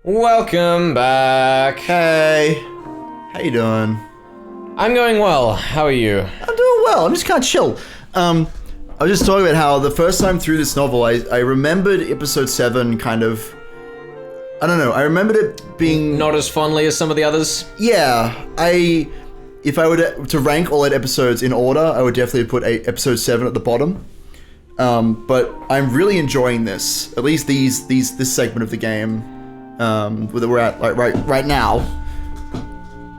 Welcome back. Hey, how you doing? I'm going well. How are you? I'm doing well. I'm just kind of chill. I was just talking about how the first time through this novel, I remembered episode 7 kind of... I don't know. I remembered it being... Not as fondly as some of the others? Yeah. If I were to rank all 8 episodes in order, I would definitely put episode 7 at the bottom. But I'm really enjoying this. At least this segment of the game. Where we're at like right now,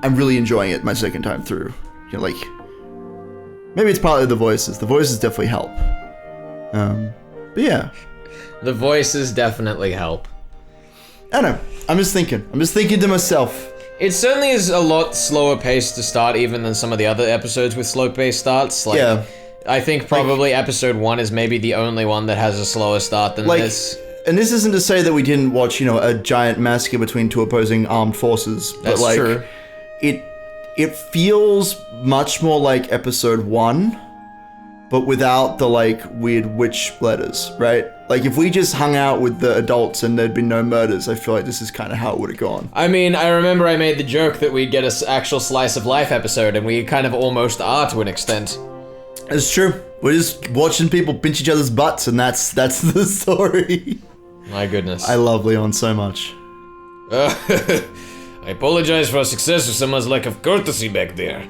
I'm really enjoying it my second time through. You know, like maybe it's partly the voices. The voices definitely help. But yeah, the voices definitely help. I don't know. I'm just thinking to myself. It certainly is a lot slower paced to start even than some of the other episodes with slow paced starts. Like, yeah, I think probably episode 1 is maybe the only one that has a slower start than this. And this isn't to say that we didn't watch, you know, a giant massacre between two opposing armed forces. But That's like, true. It feels much more like episode 1, but without the like weird witch letters, right? Like if we just hung out with the adults and there'd been no murders, I feel like this is kind of how it would have gone. I mean, I remember I made the joke that we'd get an actual slice of life episode, and we kind of almost are to an extent. It's true. We're just watching people pinch each other's butts, and that's the story. My goodness. I love Leon so much. I apologize for our success with someone's lack of courtesy back there.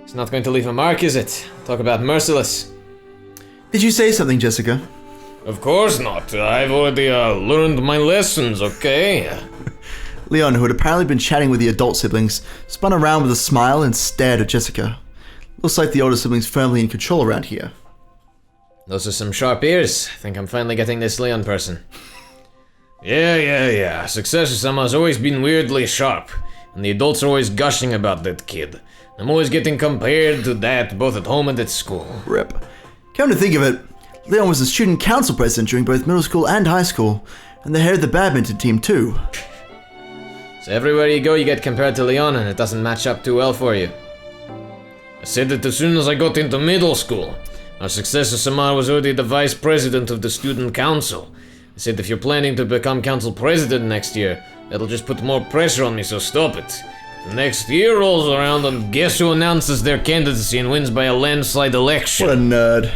It's not going to leave a mark, is it? Talk about merciless. Did you say something, Jessica? Of course not. I've already learned my lessons, okay? Leon, who had apparently been chatting with the adult siblings, spun around with a smile and stared at Jessica. Looks like the older sibling's firmly in control around here. Those are some sharp ears. I think I'm finally getting this Leon person. Yeah. Successor-sama's always been weirdly sharp, and the adults are always gushing about that kid. I'm always getting compared to that, both at home and at school. Rip. Come to think of it, Leon was the student council president during both middle school and high school, and the head of the badminton team too. So everywhere you go, you get compared to Leon, and it doesn't match up too well for you. I said it as soon as I got into middle school. Our successor Samar was already the vice president of the student council. I said if you're planning to become council president next year, that'll just put more pressure on me, so stop it. The next year rolls around and guess who announces their candidacy and wins by a landslide election? What a nerd.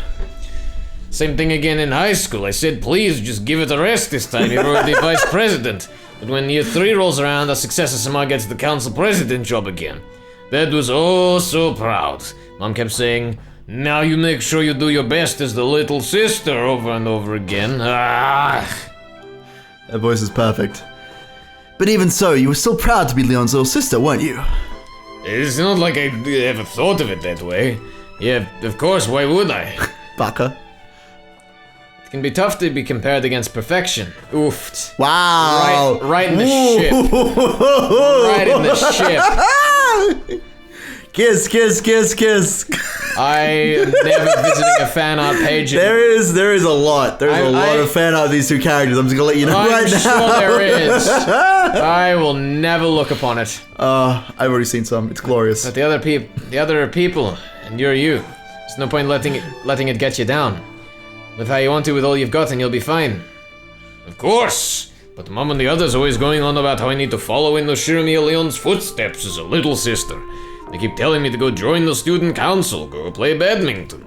Same thing again in high school. I said please just give it a rest this time, you're already vice president. But when year 3 rolls around, our successor Samar gets the council president job again. Dad was oh so proud. Mom kept saying, now you make sure you do your best as the little sister over and over again. That voice is perfect. But even so, you were still proud to be Leon's little sister, weren't you? It's not like I ever thought of it that way. Yeah, of course, why would I? Baka. It can be tough to be compared against perfection. Oofed. Wow. Right in the ship. Right in the ship. Kiss. I am never visiting a fan art page. There is a lot. There's a lot of fan art of these two characters. I'm just gonna let you know right now. I'm sure there is. I will never look upon it. I've already seen some. It's glorious. But the other are people, and you're you. There's no point letting it get you down. Live how you want to with all you've got, and you'll be fine. Of course. But Mom and the others always going on about how I need to follow in Noshirimiya Leon's footsteps as a little sister. They keep telling me to go join the student council, go play badminton.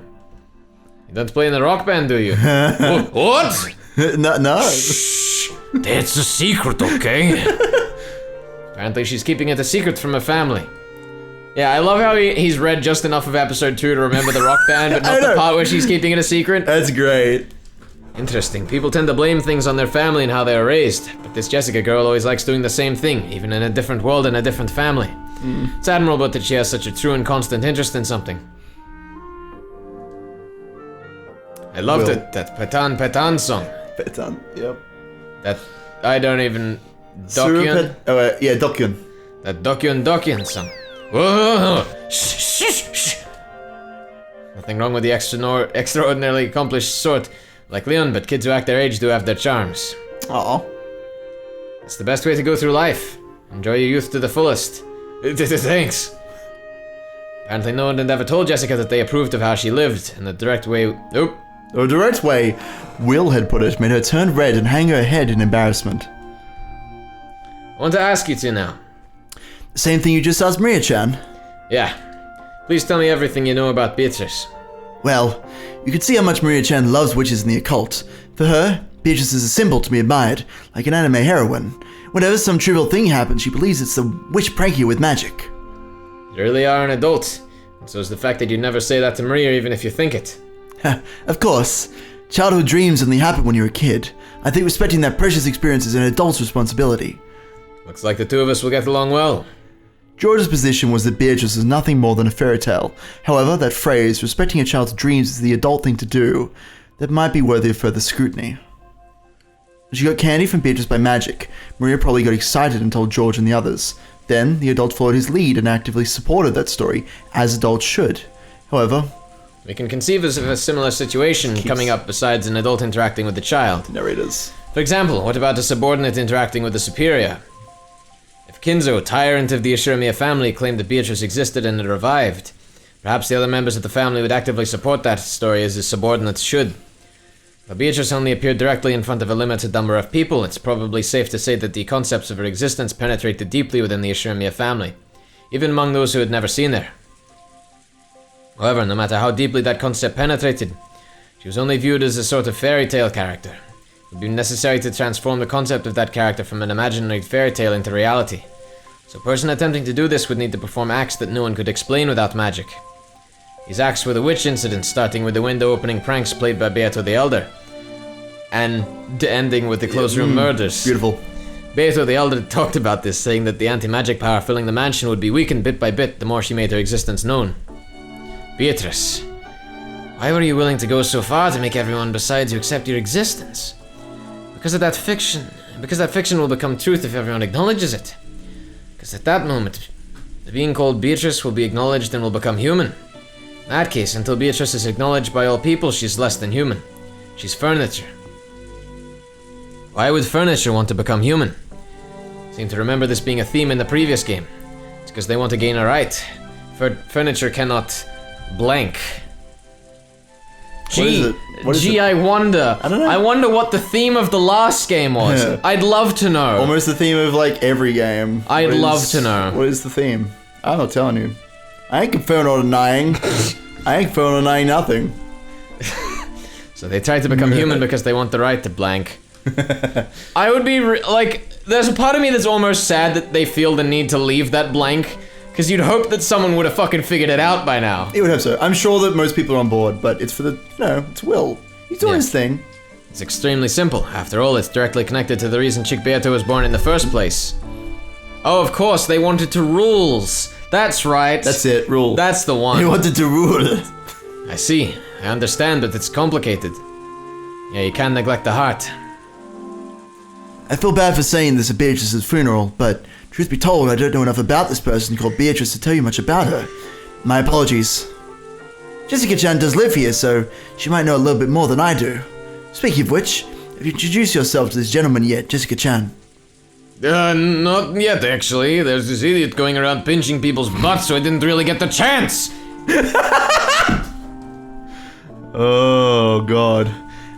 You don't play in a rock band, do you? What? No. Shh. That's a secret, okay? Apparently she's keeping it a secret from her family. Yeah, I love how he's read just enough of episode 2 to remember the rock band, but not the part where she's keeping it a secret. That's great. Interesting. People tend to blame things on their family and how they were raised, but this Jessica girl always likes doing the same thing, even in a different world and a different family. It's admirable that she has such a true and constant interest in something. I loved it, that Petan Petan song. Petan, yep. That, I don't even... Dokkyun? Yeah, Dokkyun. That Dokkyun song. Whoa! Shh. Nothing wrong with the extraordinarily accomplished sort like Leon, but kids who act their age do have their charms. Aw. It's the best way to go through life. Enjoy your youth to the fullest. Thanks. Apparently no one had ever told Jessica that they approved of how she lived, and the direct way... Nope. The direct way Will had put it made her turn red and hang her head in embarrassment. I want to ask you two now. Same thing you just asked Maria-chan. Yeah. Please tell me everything you know about Beatrice. Well, you can see how much Maria-chan loves witches and the occult. For her, Beatrice is a symbol to be admired, like an anime heroine. Whenever some trivial thing happens, she believes it's the witch pranking you with magic. You really are an adult. And so is the fact that you never say that to Maria even if you think it. Of course. Childhood dreams only happen when you're a kid. I think respecting that precious experience is an adult's responsibility. Looks like the two of us will get along well. George's position was that Beatrice was nothing more than a fairy tale. However, that phrase, respecting a child's dreams, is the adult thing to do, that might be worthy of further scrutiny. She got candy from Beatrice by magic. Maria probably got excited and told George and the others. Then, the adult followed his lead and actively supported that story, as adults should. However, we can conceive of a similar situation coming up besides an adult interacting with a child. Narrators. For example, what about a subordinate interacting with a superior? If Kinzo, tyrant of the Ashuramiya family, claimed that Beatrice existed and had revived, perhaps the other members of the family would actively support that story as his subordinates should. But Beatrice only appeared directly in front of a limited number of people. It's probably safe to say that the concepts of her existence penetrated deeply within the Ashuramiya family, even among those who had never seen her. However, no matter how deeply that concept penetrated, she was only viewed as a sort of fairy tale character. It would be necessary to transform the concept of that character from an imaginary fairy tale into reality. So a person attempting to do this would need to perform acts that no one could explain without magic. These acts were the witch incidents, starting with the window-opening pranks played by Beato the Elder, and ending with the closed-room murders. Beautiful. Beato the Elder talked about this, saying that the anti-magic power filling the mansion would be weakened bit by bit the more she made her existence known. Beatrice, why were you willing to go so far to make everyone besides you accept your existence? Because that fiction will become truth if everyone acknowledges it. Because at that moment, the being called Beatrice will be acknowledged and will become human. In that case, until Beatrice is acknowledged by all people, she's less than human. She's furniture. Why would furniture want to become human? Seem to remember this being a theme in the previous game. It's because they want to gain a right. Furniture cannot blank. What is it? I wonder. I don't know. I wonder what the theme of the last game was. Yeah. I'd love to know. Almost the theme of like every game. I'd love to know. What is the theme? I'm not telling you. I ain't confirming or denying. I ain't confirming or denying nothing. So they try to become human because they want the right to blank. I would be there's a part of me that's almost sad that they feel the need to leave that blank. Because you'd hope that someone would have fucking figured it out by now. It would hope so. I'm sure that most people are on board, but it's for the, it's Will. He's doing his thing. It's extremely simple. After all, it's directly connected to the reason Chick Beato was born in the first place. Oh, of course, they wanted to rules. That's right. That's it, rule. That's the one. He wanted to rule. I see. I understand, but it's complicated. Yeah, you can't neglect the heart. I feel bad for saying this at Beatrice's funeral, but truth be told, I don't know enough about this person called Beatrice to tell you much about her. My apologies. Jessica-chan does live here, so she might know a little bit more than I do. Speaking of which, have you introduced yourself to this gentleman yet, Jessica-chan? Not yet, actually. There's this idiot going around pinching people's butts, so I didn't really get the chance. Oh, God.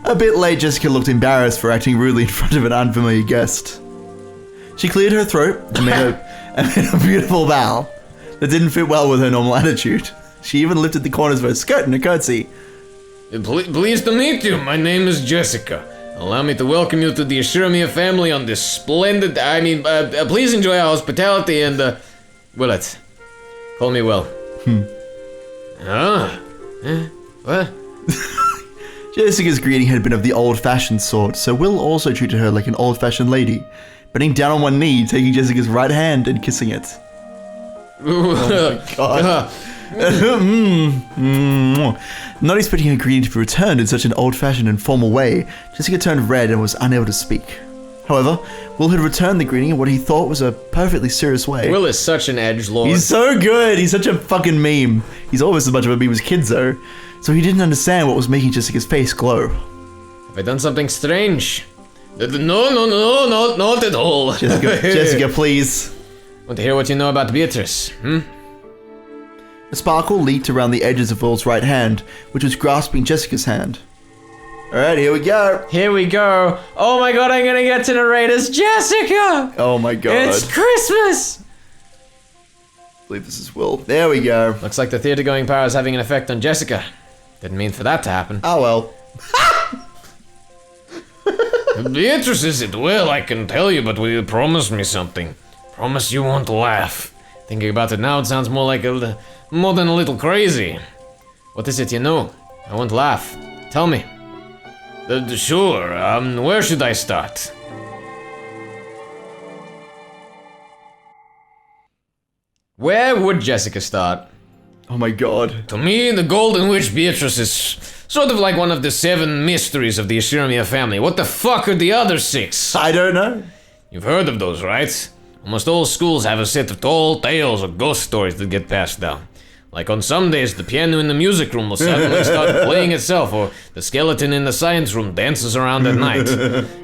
A bit late, Jessica looked embarrassed for acting rudely in front of an unfamiliar guest. She cleared her throat and made a beautiful bow that didn't fit well with her normal attitude. She even lifted the corners of her skirt in a curtsy. Pleased to meet you. My name is Jessica. Allow me to welcome you to the Ashuramiya family on this splendid... please enjoy our hospitality and, Willett. Call me Will. What? Jessica's greeting had been of the old-fashioned sort, so Will also treated her like an old-fashioned lady, bending down on one knee, taking Jessica's right hand and kissing it. Oh my God. Not expecting her greeting to be returned in such an old-fashioned and formal way, Jessica turned red and was unable to speak. However, Will had returned the greeting in what he thought was a perfectly serious way. Will is such an edgelord. He's so good. He's such a fucking meme. He's almost as much of a meme as Kinzo. So he didn't understand what was making Jessica's face glow. Have I done something strange? No, not at all. Jessica, please. Want to hear what you know about Beatrice, A sparkle leaped around the edges of Will's right hand, which was grasping Jessica's hand. Alright, here we go. Here we go. Oh my god, I'm gonna get to narrate as Jessica! Oh my god. It's Christmas! I believe this is Will. There we go. Looks like the theater-going power is having an effect on Jessica. Didn't mean for that to happen. Oh well. Beatrice isn't well, I can tell you, but will you promise me something? Promise you won't laugh. Thinking about it now, it sounds more than a little crazy. What is it you know? I won't laugh. Tell me. Sure, where should I start? Where would Jessica start? Oh my god. To me, the Golden Witch Beatrice is sort of like one of the 7 mysteries of the Ashiramiya family. What the fuck are the other 6? I don't know. You've heard of those, right? Almost all schools have a set of tall tales or ghost stories that get passed down. Like on some days, the piano in the music room will suddenly start playing itself, or the skeleton in the science room dances around at night.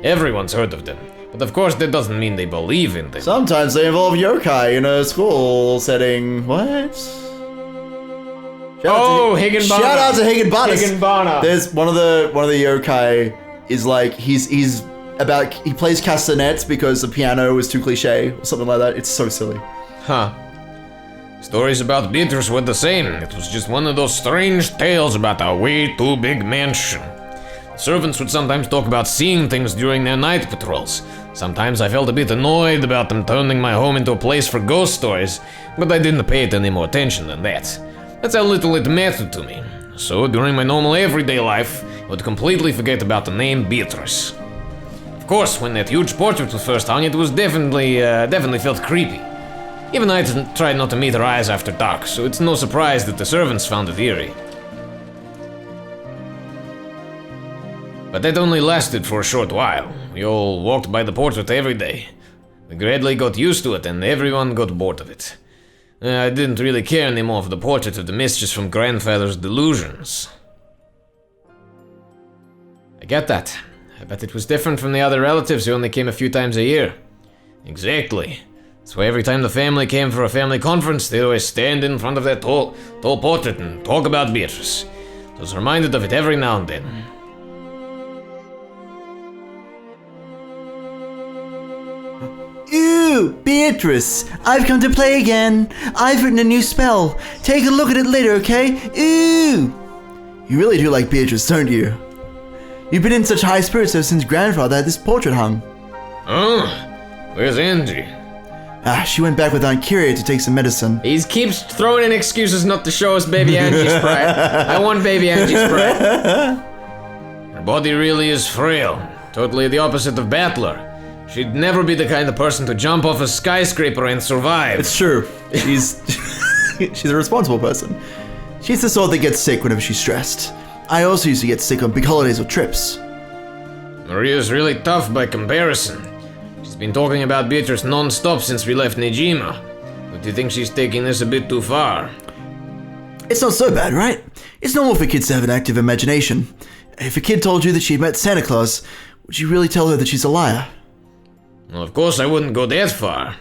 Everyone's heard of them. But of course, that doesn't mean they believe in them. Sometimes they involve yokai in a school setting. What? Higginbana. Shout out to Higginbana. Higginbana. There's one of the yokai is like he plays castanets because the piano is too cliche or something like that. It's so silly. Huh. Stories about Beatrice were the same. It was just one of those strange tales about a way too big mansion. The servants would sometimes talk about seeing things during their night patrols. Sometimes I felt a bit annoyed about them turning my home into a place for ghost stories, but I didn't pay it any more attention than that. That's how little it mattered to me. So during my normal everyday life, I would completely forget about the name Beatrice. Of course, when that huge portrait was first hung, it was definitely felt creepy. Even I tried not to meet her eyes after dark, so it's no surprise that the servants found it eerie. But that only lasted for a short while. We all walked by the portrait every day. We gradually got used to it and everyone got bored of it. I didn't really care anymore for the portrait of the mistress from Grandfather's Delusions. I get that. I bet it was different from the other relatives who only came a few times a year. Exactly. That's why every time the family came for a family conference, they'd always stand in front of that tall portrait and talk about Beatrice. I was reminded of it every now and then. Ooh, Beatrice, I've come to play again. I've written a new spell. Take a look at it later, okay? Ooh! You really do like Beatrice, don't you? You've been in such high spirits ever since Grandfather had this portrait hung. Oh, where's Angie? She went back with Aunt Kyria to take some medicine. He keeps throwing in excuses not to show us baby Angie spray. I want baby Angie spray. Her body really is frail. Totally the opposite of Battler. She'd never be the kind of person to jump off a skyscraper and survive. It's true. She's she's a responsible person. She's the sort that gets sick whenever she's stressed. I also used to get sick on big holidays or trips. Maria's really tough by comparison. She's been talking about Beatrice non-stop since we left Nejima. But do you think she's taking this a bit too far? It's not so bad, right? It's normal for kids to have an active imagination. If a kid told you that she met Santa Claus, would you really tell her that she's a liar? Well, of course I wouldn't go that far.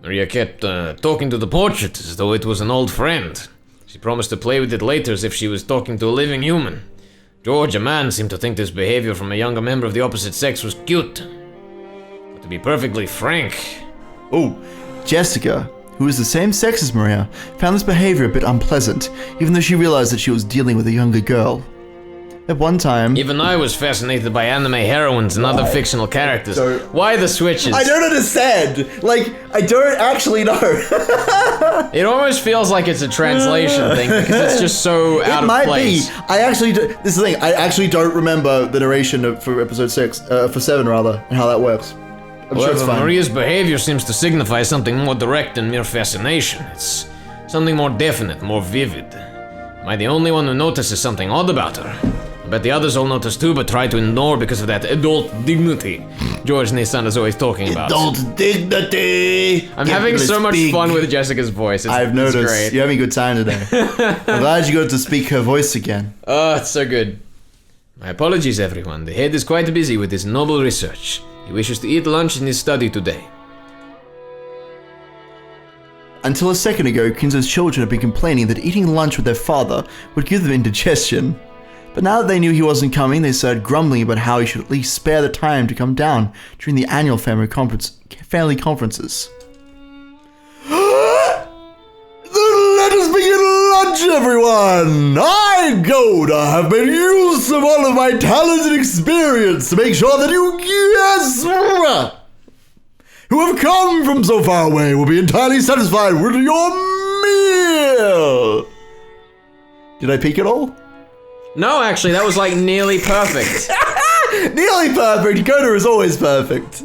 Maria kept talking to the portrait as though it was an old friend. She promised to play with it later as if she was talking to a living human. George, a man, seemed to think this behavior from a younger member of the opposite sex was cute. But to be perfectly frank... Oh, Jessica, who is the same sex as Maria, found this behavior a bit unpleasant, even though she realized that she was dealing with a younger girl. At one time... Even I was fascinated by anime heroines and other fictional characters. Why the switches? I don't understand! Like, I don't actually know. It almost feels like it's a translation thing, because it's just so out of place. It might be. I actually do, this is the thing, I actually don't remember the narration for episode 7 rather, and how that works. I'm sure it's fine. Maria's behavior seems to signify something more direct than mere fascination. It's something more definite, more vivid. Am I the only one who notices something odd about her? I bet the others all notice too, but try to ignore because of that adult dignity George Nissan is always talking about. Adult dignity! I'm having so much fun with Jessica's voice. I've noticed. It's great. You're having a good time today. I'm glad you got to speak her voice again. Oh, it's so good. My apologies, everyone. The head is quite busy with his noble research. He wishes to eat lunch in his study today. Until a second ago, Kinzo's children had been complaining that eating lunch with their father would give them indigestion. But now that they knew he wasn't coming, they started grumbling about how he should at least spare the time to come down during the annual family conferences. Then let us begin lunch, everyone! I, Goda, have made use of all of my talent and experience to make sure that you who have come from so far away will be entirely satisfied with your meal! Did I peek at all? No, actually, that was like nearly perfect. Nearly perfect! Goda is always perfect.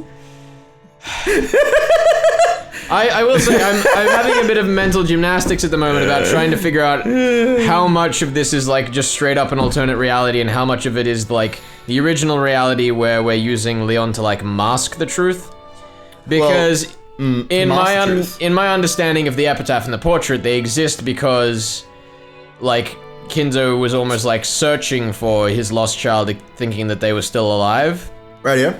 I will say, I'm having a bit of mental gymnastics at the moment about trying to figure out how much of this is like just straight up an alternate reality and how much of it is like the original reality where we're using Leon to like mask the truth. Because in my understanding of the epitaph and the portrait, they exist because like Kinzo was almost like searching for his lost child, thinking that they were still alive. Right, yeah.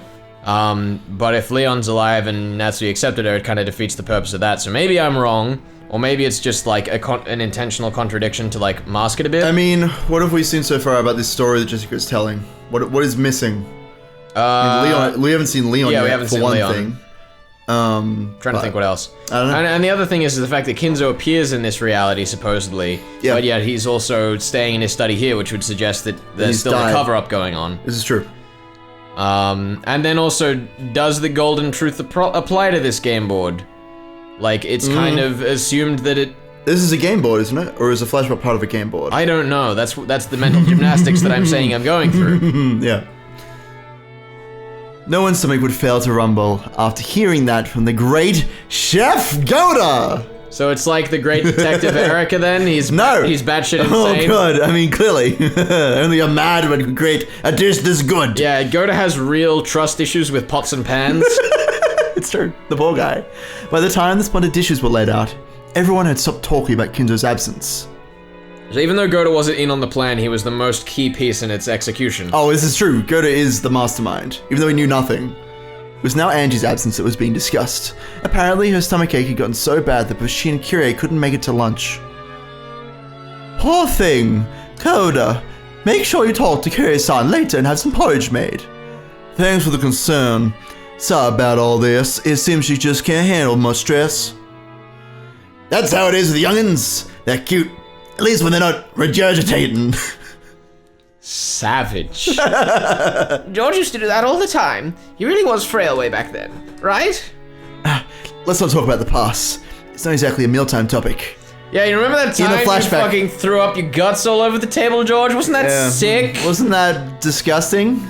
But if Leon's alive and Natsuki accepted her, it kind of defeats the purpose of that. So maybe I'm wrong, or maybe it's just like an intentional contradiction to like mask it a bit. I mean, what have we seen so far about this story that Jessica's telling? What is missing? I mean, Leon, we haven't seen Leon yet, we haven't seen one Leon. thing. Trying to think what else. I don't know. And the other thing is the fact that Kinzo appears in this reality, supposedly, Yeah. but yet he's also staying in his study here, which would suggest that there's He's still died. a cover-up going on. This is true. And then also, does the golden truth apply to this game board? Like, it's kind of assumed that it... This is a game board, isn't it? Or is a flashback part of a game board? I don't know. That's the mental gymnastics that I'm saying I'm going through. Yeah. No one's stomach would fail to rumble after hearing that from the great Chef Goda! So it's like the great detective Erica then? He's batshit insane. Oh god, I mean clearly. Only a madman could create a dish this good. Yeah, Goda has real trust issues with pots and pans. It's true, the poor guy. By the time the splendid dishes were laid out, everyone had stopped talking about Kinzo's absence. So even though Goda wasn't in on the plan, he was the most key piece in its execution. Oh, this is true. Goda is the mastermind, even though he knew nothing. It was now Angie's absence that was being discussed. Apparently, her stomachache had gotten so bad that both she and Kyrie couldn't make it to lunch. Poor thing! Goda, make sure you talk to Kyrie-san later and have some porridge made. Thanks for the concern. Sorry about all this. It seems she just can't handle much stress. That's how it is with the youngins. They're cute. At least when they're not regurgitating. Savage. George used to do that all the time. He really was frail way back then, right? Let's not talk about the past. It's not exactly a mealtime topic. Yeah, you remember that time you fucking threw up your guts all over the table, George? Wasn't that sick? Wasn't that disgusting?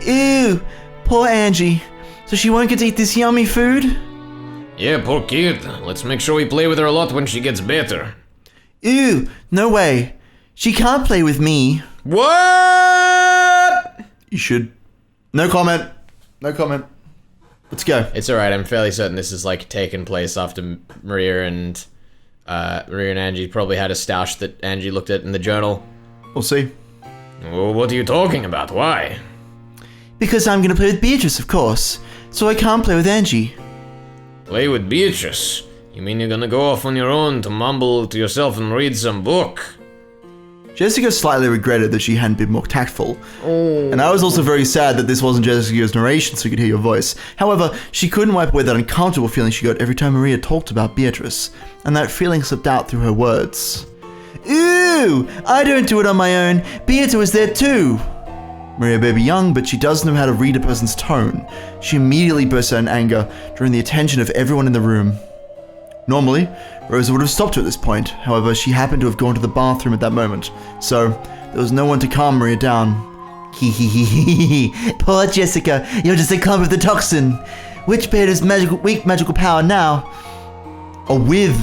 Ew, poor Angie. So she won't get to eat this yummy food? Yeah, poor kid. Let's make sure we play with her a lot when she gets better. Ew, no way. She can't play with me. What? You should. No comment. No comment. Let's go. It's alright, I'm fairly certain this is like taken place after Maria and Angie probably had a stoush that Angie looked at in the journal. We'll see. Well, what are you talking about? Why? Because I'm gonna play with Beatrice, of course. So I can't play with Angie. Play with Beatrice? You mean you're gonna go off on your own to mumble to yourself and read some book? Jessica slightly regretted that she hadn't been more tactful. And I was also very sad that this wasn't Jessica's narration so we could hear your voice. However, she couldn't wipe away that uncomfortable feeling she got every time Maria talked about Beatrice, and that feeling slipped out through her words. Ew! I don't do it on my own. Beatrice was there too. Maria may be young, but she does know how to read a person's tone. She immediately burst out in anger, drawing the attention of everyone in the room. Normally, Rosa would have stopped her at this point. However, she happened to have gone to the bathroom at that moment, so there was no one to calm Maria down. Hee hee hee hee hee. Poor Jessica, you're just a clump of the toxin. Which Bear's weak magical power now? Or with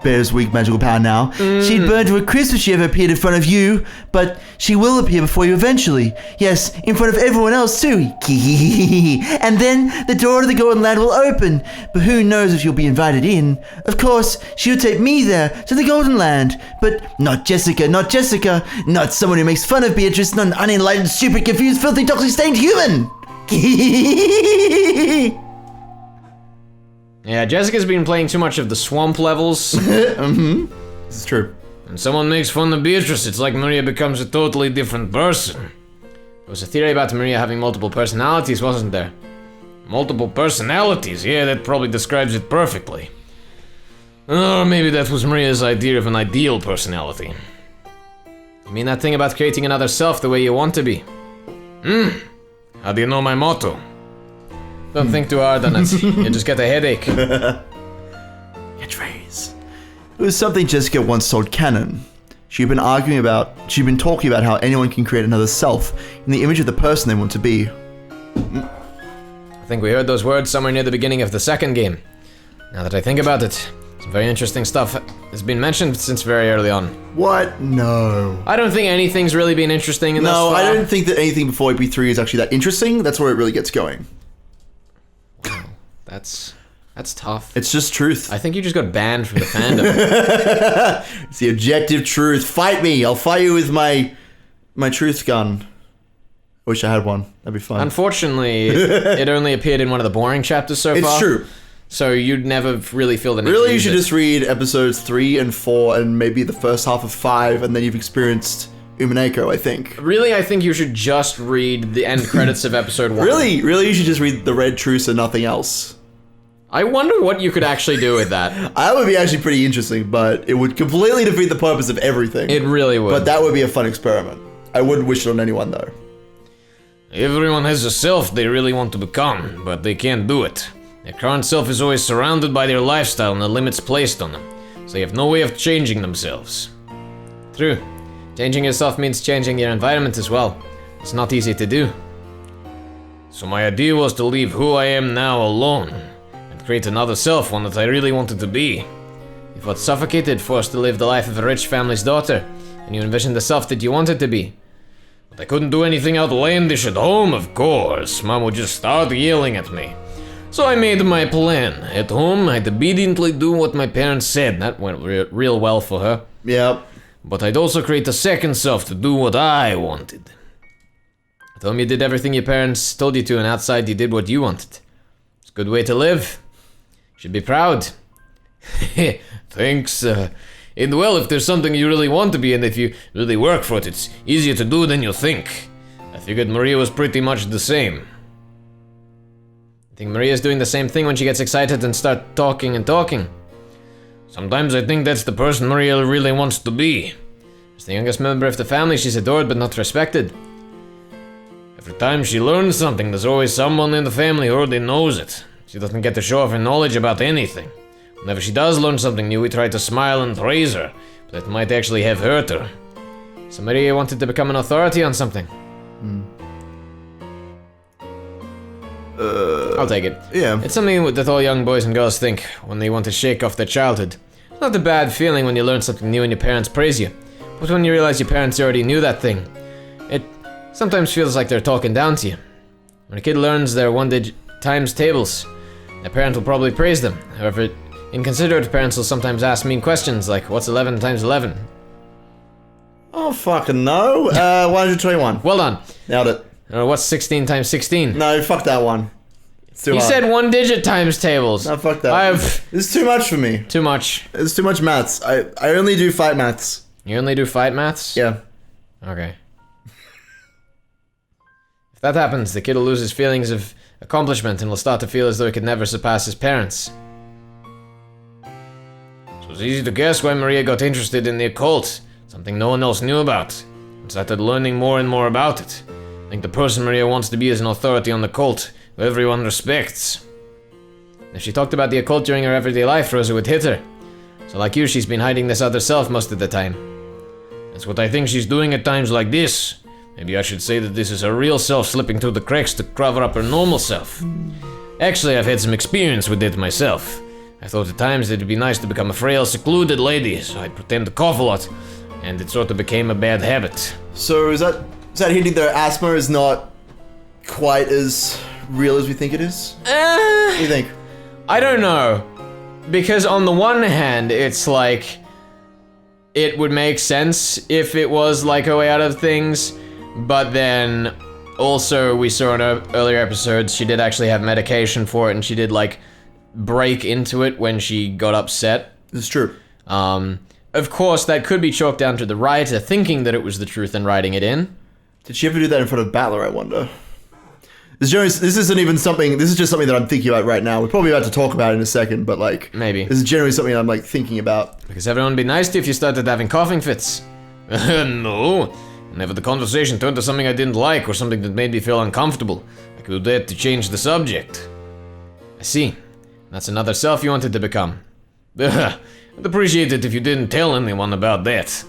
Bear's weak magical power now. She'd burn to a crisp if she ever appeared in front of you, but she will appear before you eventually. Yes, in front of everyone else too. And then the door to the Golden Land will open, but who knows if you'll be invited in. Of course, she'll take me there, to the Golden Land, but not Jessica, not Jessica, not someone who makes fun of Beatrice, not an unenlightened, stupid, confused, filthy, toxic, stained human. Yeah, Jessica's been playing too much of the swamp levels. This is true. When someone makes fun of Beatrice, it's like Maria becomes a totally different person. There was a theory about Maria having multiple personalities, wasn't there? Multiple personalities, yeah, that probably describes it perfectly. Or maybe that was Maria's idea of an ideal personality. You mean that thing about creating another self the way you want to be? How do you know my motto? Don't think too hard on it, you just get a headache. Catchphrase. It was something Jessica once told Canon. She'd been talking about how anyone can create another self in the image of the person they want to be. I think we heard those words somewhere near the beginning of the second game. Now that I think about it, some very interesting stuff has been mentioned since very early on. What? No. I don't think anything's really been interesting in this No, far. I don't think that anything before EP3 is actually that interesting. That's where it really gets going. That's tough. It's just truth. I think you just got banned from the fandom. It's the objective truth. Fight me. I'll fight you with my truth gun. I wish I had one. That'd be fun. Unfortunately, it only appeared in one of the boring chapters so far. It's true. So you'd never really feel the need Really, to you use should it. just read episodes 3 and 4 and maybe the first half of 5, and then you've experienced Umineko, I think. Really, I think you should just read the end credits of episode 1. Really, you should just read the Red Truce and nothing else. I wonder what you could actually do with that. That would be actually pretty interesting, but it would completely defeat the purpose of everything. It really would. But that would be a fun experiment. I wouldn't wish it on anyone, though. Everyone has a self they really want to become, but they can't do it. Their current self is always surrounded by their lifestyle and the limits placed on them, so they have no way of changing themselves. True. Changing yourself means changing your environment as well. It's not easy to do. So my idea was to leave who I am now alone, and create another self, one that I really wanted to be. If what suffocated forced to live the life of a rich family's daughter, and you envisioned the self that you wanted to be. But I couldn't do anything outlandish at home, of course. Mom would just start yelling at me. So I made my plan. At home, I'd obediently do what my parents said. That went real well for her. Yep. But I'd also create a second self to do what I wanted. At home, you did everything your parents told you to, and outside, you did what you wanted. It's a good way to live. You should be proud. Thanks. And well, if there's something you really want to be, and if you really work for it, it's easier to do than you think. I figured Maria was pretty much the same. I think Maria's doing the same thing when she gets excited and starts talking and talking. Sometimes I think that's the person Maria really wants to be. As the youngest member of the family, she's adored but not respected. Every time she learns something, there's always someone in the family who already knows it. She doesn't get to show off her knowledge about anything. Whenever she does learn something new, we try to smile and praise her, but it might actually have hurt her. So Maria wanted to become an authority on something. I'll take it. Yeah. It's something that all young boys and girls think when they want to shake off their childhood. It's not a bad feeling when you learn something new and your parents praise you, but when you realize your parents already knew that thing, it sometimes feels like they're talking down to you. When a kid learns their one-digit times tables, their parent will probably praise them. However, inconsiderate parents will sometimes ask mean questions like, what's 11 times 11? Oh, fucking no. 121. Well done. Nailed it. What's 16 times 16? No, fuck that one. It's too You hard. said one-digit times tables. No, fuck that. This is too much for me. Too much. It's too much maths. I only do fight maths. You only do fight maths? Yeah. Okay. If that happens, the kid will lose his feelings of accomplishment and will start to feel as though he could never surpass his parents. So it's easy to guess why Maria got interested in the occult, something no one else knew about, and started learning more and more about it. I think the person Maria wants to be is an authority on the cult, who everyone respects. If she talked about the occult during her everyday life, Rosa would hit her. So like you, she's been hiding this other self most of the time. That's what I think she's doing at times like this. Maybe I should say that this is her real self slipping through the cracks to cover up her normal self. Actually, I've had some experience with it myself. I thought at times that it'd be nice to become a frail, secluded lady, so I'd pretend to cough a lot, and it sort of became a bad habit. So is that hinting that asthma is not quite as real as we think it is? What do you think? I don't know. Because on the one hand, it's like, it would make sense if it was like a way out of things, but then also we saw in earlier episodes she did actually have medication for it, and she did like break into it when she got upset. It's true. Of course, that could be chalked down to the writer thinking that it was the truth and writing it in. Did she ever do that in front of Battler, I wonder? This isn't even something, this is just something that I'm thinking about right now. We're probably about to talk about it in a second, but like... Maybe. This is generally something I'm like thinking about. Because everyone would be nice to you if you started having coughing fits. No. Whenever the conversation turned to something I didn't like or something that made me feel uncomfortable, I could do that to change the subject. I see. That's another self you wanted to become. I'd appreciate it if you didn't tell anyone about that.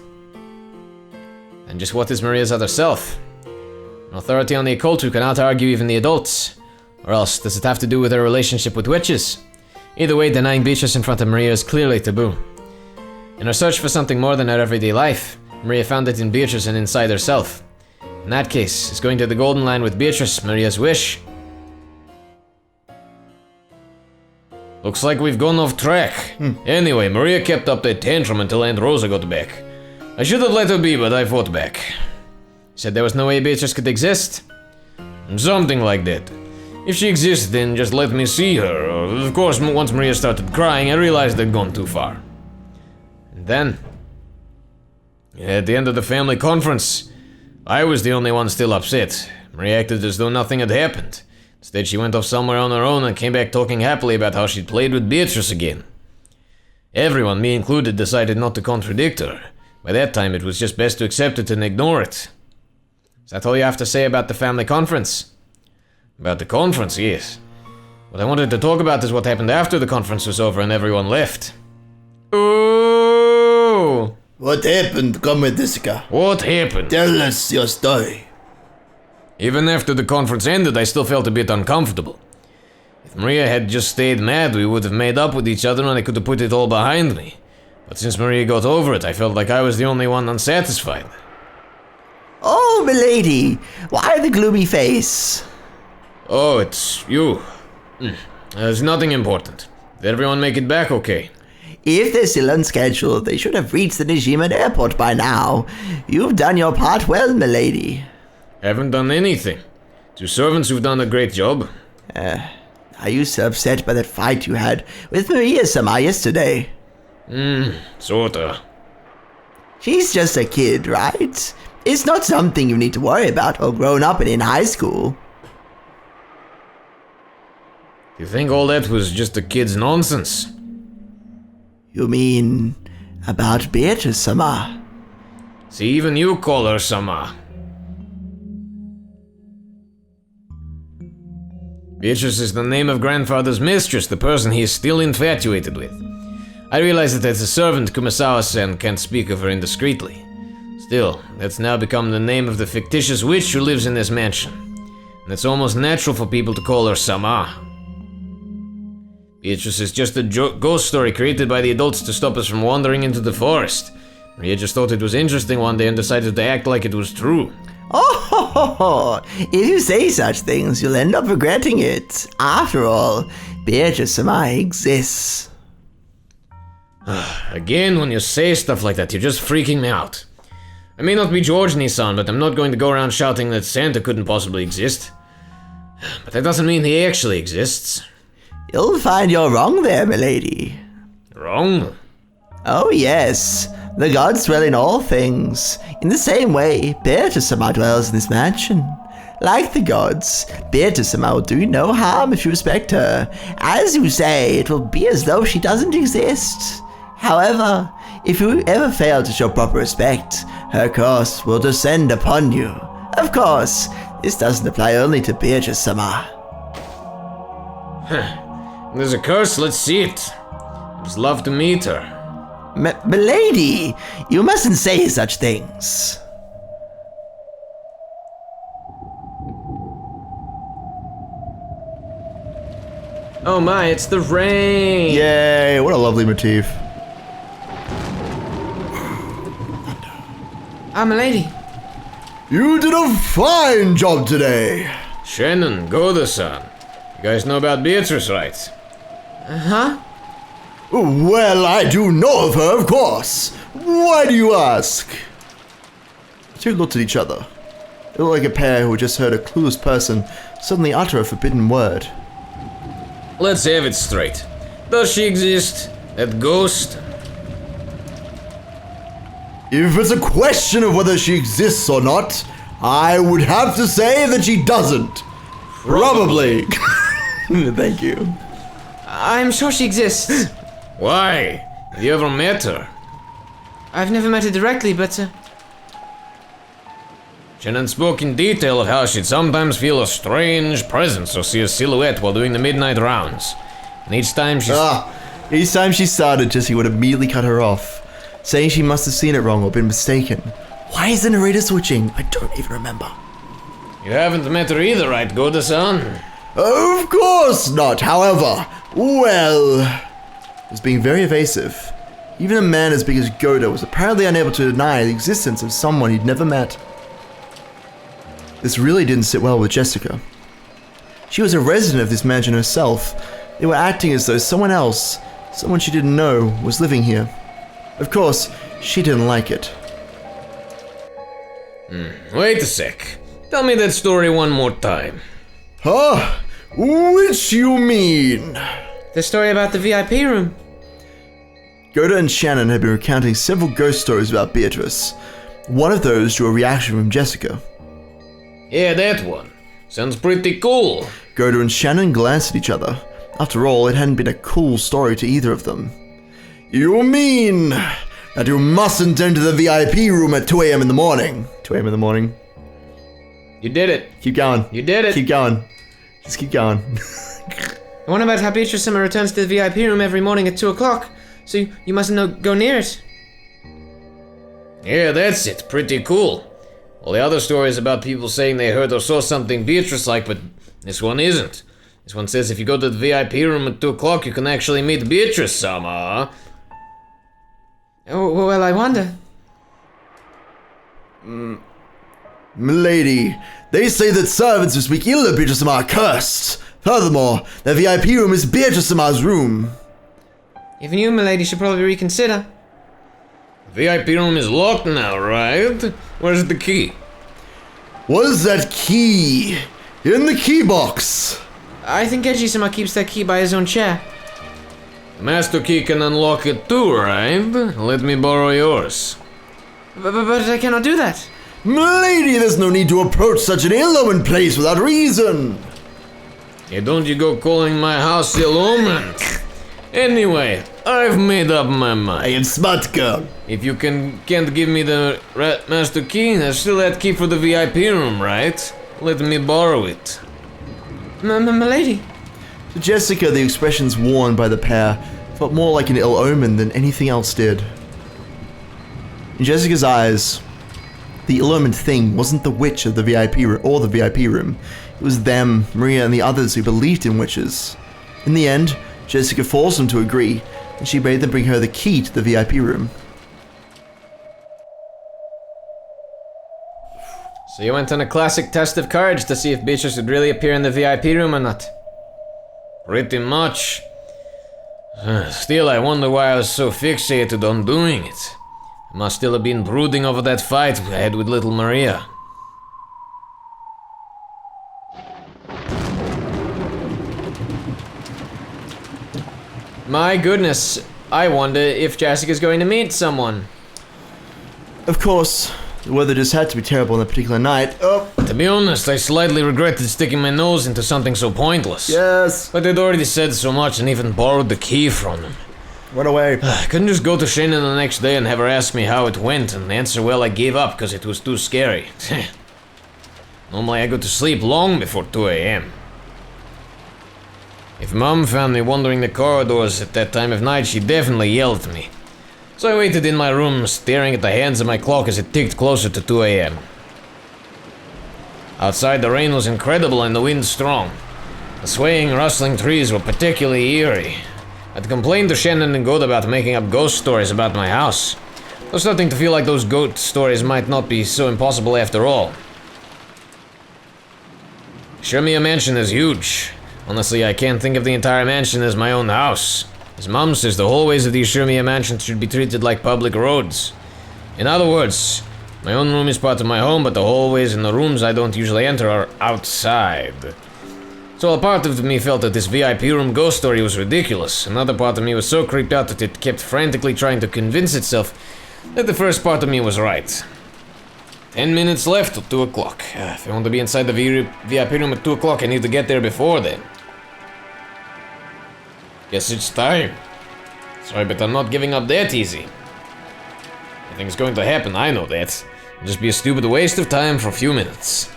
And just what is Maria's other self? An authority on the occult who cannot argue even the adults. Or else, does it have to do with her relationship with witches? Either way, denying Beatrice in front of Maria is clearly taboo. In her search for something more than her everyday life, Maria found it in Beatrice and inside herself. In that case, is going to the Golden Line with Beatrice Maria's wish? Looks like we've gone off track. Anyway, Maria kept up that tantrum until Aunt Rosa got back. I should have let her be, but I fought back. Said there was no way Beatrice could exist? Something like that. If she exists, then just let me see her. Of course, once Maria started crying, I realized I'd gone too far. And then, at the end of the family conference, I was the only one still upset. Maria acted as though nothing had happened. Instead, she went off somewhere on her own and came back talking happily about how she'd played with Beatrice again. Everyone, me included, decided not to contradict her. By that time, it was just best to accept it and ignore it. Is that all you have to say about the family conference? About the conference, yes. What I wanted to talk about is what happened after the conference was over and everyone left. Ooh! What happened, Comediska? What happened? Tell us your story. Even after the conference ended, I still felt a bit uncomfortable. If Maria had just stayed mad, we would have made up with each other and I could have put it all behind me. But since Maria got over it, I felt like I was the only one unsatisfied. Oh, milady, why the gloomy face? Oh, it's you. There's nothing important. Did everyone make it back okay? If they're still unscheduled, they should have reached the Nijiman airport by now. You've done your part well, milady. Haven't done anything. 2 servants who've done a great job. Are you so upset by that fight you had with Maria-sama yesterday? Sorta. She's just a kid, right? It's not something you need to worry about while grown up and in high school. You think all that was just a kid's nonsense? You mean about Beatrice-sama? See, even you call her Sama. Beatrice is the name of grandfather's mistress, the person he is still infatuated with. I realize that as a servant, Kumasawa-san can't speak of her indiscreetly. Still, that's now become the name of the fictitious witch who lives in this mansion. And it's almost natural for people to call her Sama. Beatrice is just a ghost story created by the adults to stop us from wandering into the forest. Maria just thought it was interesting one day and decided to act like it was true. Oh, if you say such things, you'll end up regretting it. After all, Beatrice-sama exists. Again, when you say stuff like that, you're just freaking me out. I may not be George Nissan, but I'm not going to go around shouting that Santa couldn't possibly exist. But that doesn't mean he actually exists. You'll find you're wrong there, milady. Wrong? Oh yes, the gods dwell in all things. In the same way, Beatrice-sama dwells in this mansion. Like the gods, Beatrice-sama will do you no harm if you respect her. As you say, it will be as though she doesn't exist. However, if you ever fail to show proper respect, her curse will descend upon you. Of course, this doesn't apply only to Beatrice-sama. There's a curse, let's see it. I'd love to meet her. Milady, you mustn't say such things. Oh my, it's the rain! Yay, what a lovely motif. I'm a lady. You did a fine job today. Shannon, Goda-san. You guys know about Beatrice, right? Huh? Well, I do know of her, of course. Why do you ask? The two looked at each other. They looked like a pair who had just heard a clueless person suddenly utter a forbidden word. Let's have it straight. Does she exist? That ghost? If it's a question of whether she exists or not, I would have to say that she doesn't. Probably. Thank you. I'm sure she exists. Why? Have you ever met her? I've never met her directly, but Shannon spoke in detail of how she'd sometimes feel a strange presence or see a silhouette while doing the midnight rounds. And each time Each time she started, Jesse would immediately cut her off, saying she must have seen it wrong or been mistaken. Why is the narrator switching? I don't even remember. You haven't met her either, right, Goda-san? Of course not, however. Well... was being very evasive. Even a man as big as Goda was apparently unable to deny the existence of someone he'd never met. This really didn't sit well with Jessica. She was a resident of this mansion herself. They were acting as though someone else, someone she didn't know, was living here. Of course, she didn't like it. Wait a sec. Tell me that story one more time. Huh? Which you mean? the story about the VIP room. Goda and Shannon had been recounting several ghost stories about Beatrice. One of those drew a reaction from Jessica. Yeah, that one. Sounds pretty cool. Goda and Shannon glanced at each other. After all, it hadn't been a cool story to either of them. You mean that you mustn't enter the VIP room at 2 a.m. in the morning? 2 a.m. in the morning. You did it. Keep going. You did it. Keep going. Just keep going. The one about how Beatrice Summer returns to the VIP room every morning at 2 o'clock, so you mustn't go near it. Yeah, that's it. Pretty cool. All the other stories about people saying they heard or saw something Beatrice-like, but this one isn't. This one says if you go to the VIP room at 2 o'clock, you can actually meet Beatrice Summer. Oh, well, I wonder. Milady, they say that servants who speak ill of Beatrice are cursed. Furthermore, the VIP room is Beatrice Summer's room. Even you, milady, should probably reconsider. VIP room is locked now, right? Where's the key? What is that key? In the key box. I think Eiji-sama keeps that key by his own chair. The master key can unlock it too, right? Let me borrow yours. But I cannot do that. Milady, there's no need to approach such an ill-omened place without reason. Hey, don't you go calling my house ill-omened. Anyway, I've made up my I mind. am smart girl. If you can't give me the master key, there's still that key for the VIP room, right? Let me borrow it. Milady. To Jessica, the expressions worn by the pair felt more like an ill omen than anything else did. In Jessica's eyes, the ill-omened thing wasn't the witch of the VIP or the VIP room. It was them, Maria, and the others who believed in witches. In the end, Jessica forced them to agree, and she made them bring her the key to the VIP room. So you went on a classic test of courage to see if Beatrice would really appear in the VIP room or not? Pretty much. Still, I wonder why I was so fixated on doing it. I must still have been brooding over that fight I had with little Maria. My goodness, I wonder if Jessica's going to meet someone. Of course, the weather just had to be terrible on that particular night. Oh, To be honest, I slightly regretted sticking my nose into something so pointless. yes. But they'd already said so much and even borrowed the key from them. Run away. I couldn't just go to Shannon the next day and have her ask me how it went and answer, well, I gave up because it was too scary. Normally I go to sleep long before 2 a.m. If Mom found me wandering the corridors at that time of night, she'd definitely yell at me. So I waited in my room, staring at the hands of my clock as it ticked closer to 2 a.m. Outside, the rain was incredible and the wind strong. The swaying, rustling trees were particularly eerie. I'd complained to Shannon and Goat about making up ghost stories about my house. I was starting to feel like those ghost stories might not be so impossible after all. Shirmiya Mansion is huge. Honestly, I can't think of the entire mansion as my own house. His mom says the hallways of the Shirmiya Mansion should be treated like public roads. In other words, my own room is part of my home, but the hallways and the rooms I don't usually enter are outside. So a part of me felt that this VIP room ghost story was ridiculous. Another part of me was so creeped out that it kept frantically trying to convince itself that the first part of me was right. 10 minutes left till 2 o'clock. If I want to be inside the VIP room at 2 o'clock, I need to get there before then. Guess it's time. Sorry, but I'm not giving up that easy. Nothing's going to happen, I know that. It'll just be a stupid waste of time for a few minutes.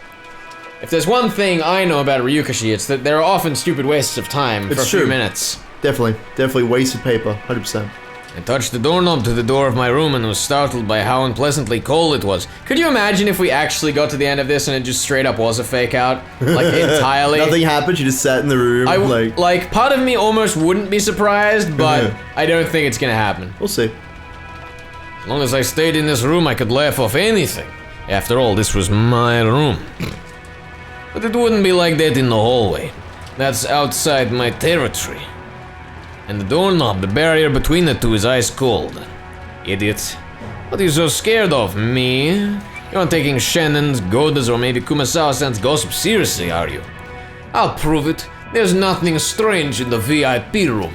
If there's one thing I know about Ryukashi, it's that there are often stupid wastes of time for a few minutes. Definitely wasted paper, 100%. I touched the doorknob to the door of my room and was startled by how unpleasantly cold it was. Could you imagine if we actually got to the end of this and it just straight up was a fake out? Like, entirely? Nothing happened, you just sat in the room, like, part of me almost wouldn't be surprised, but I don't think it's gonna happen. We'll see. As long as I stayed in this room, I could laugh off anything. After all, this was my room. But it wouldn't be like that in the hallway. That's outside my territory. And the doorknob, the barrier between the two, is ice cold. Idiot. What are you so scared of, me? You aren't taking Shannon's, Goda's, or maybe Kumasawa-san's gossip seriously, are you? I'll prove it. There's nothing strange in the VIP room.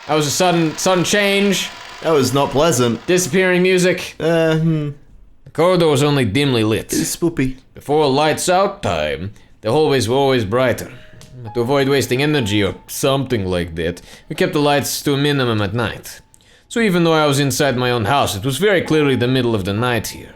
That was a sudden change. That was not pleasant. Disappearing music. The corridor was only dimly lit. It's spoopy. Before lights out time, the hallways were always brighter. But to avoid wasting energy or something like that, we kept the lights to a minimum at night. So even though I was inside my own house, it was very clearly the middle of the night here.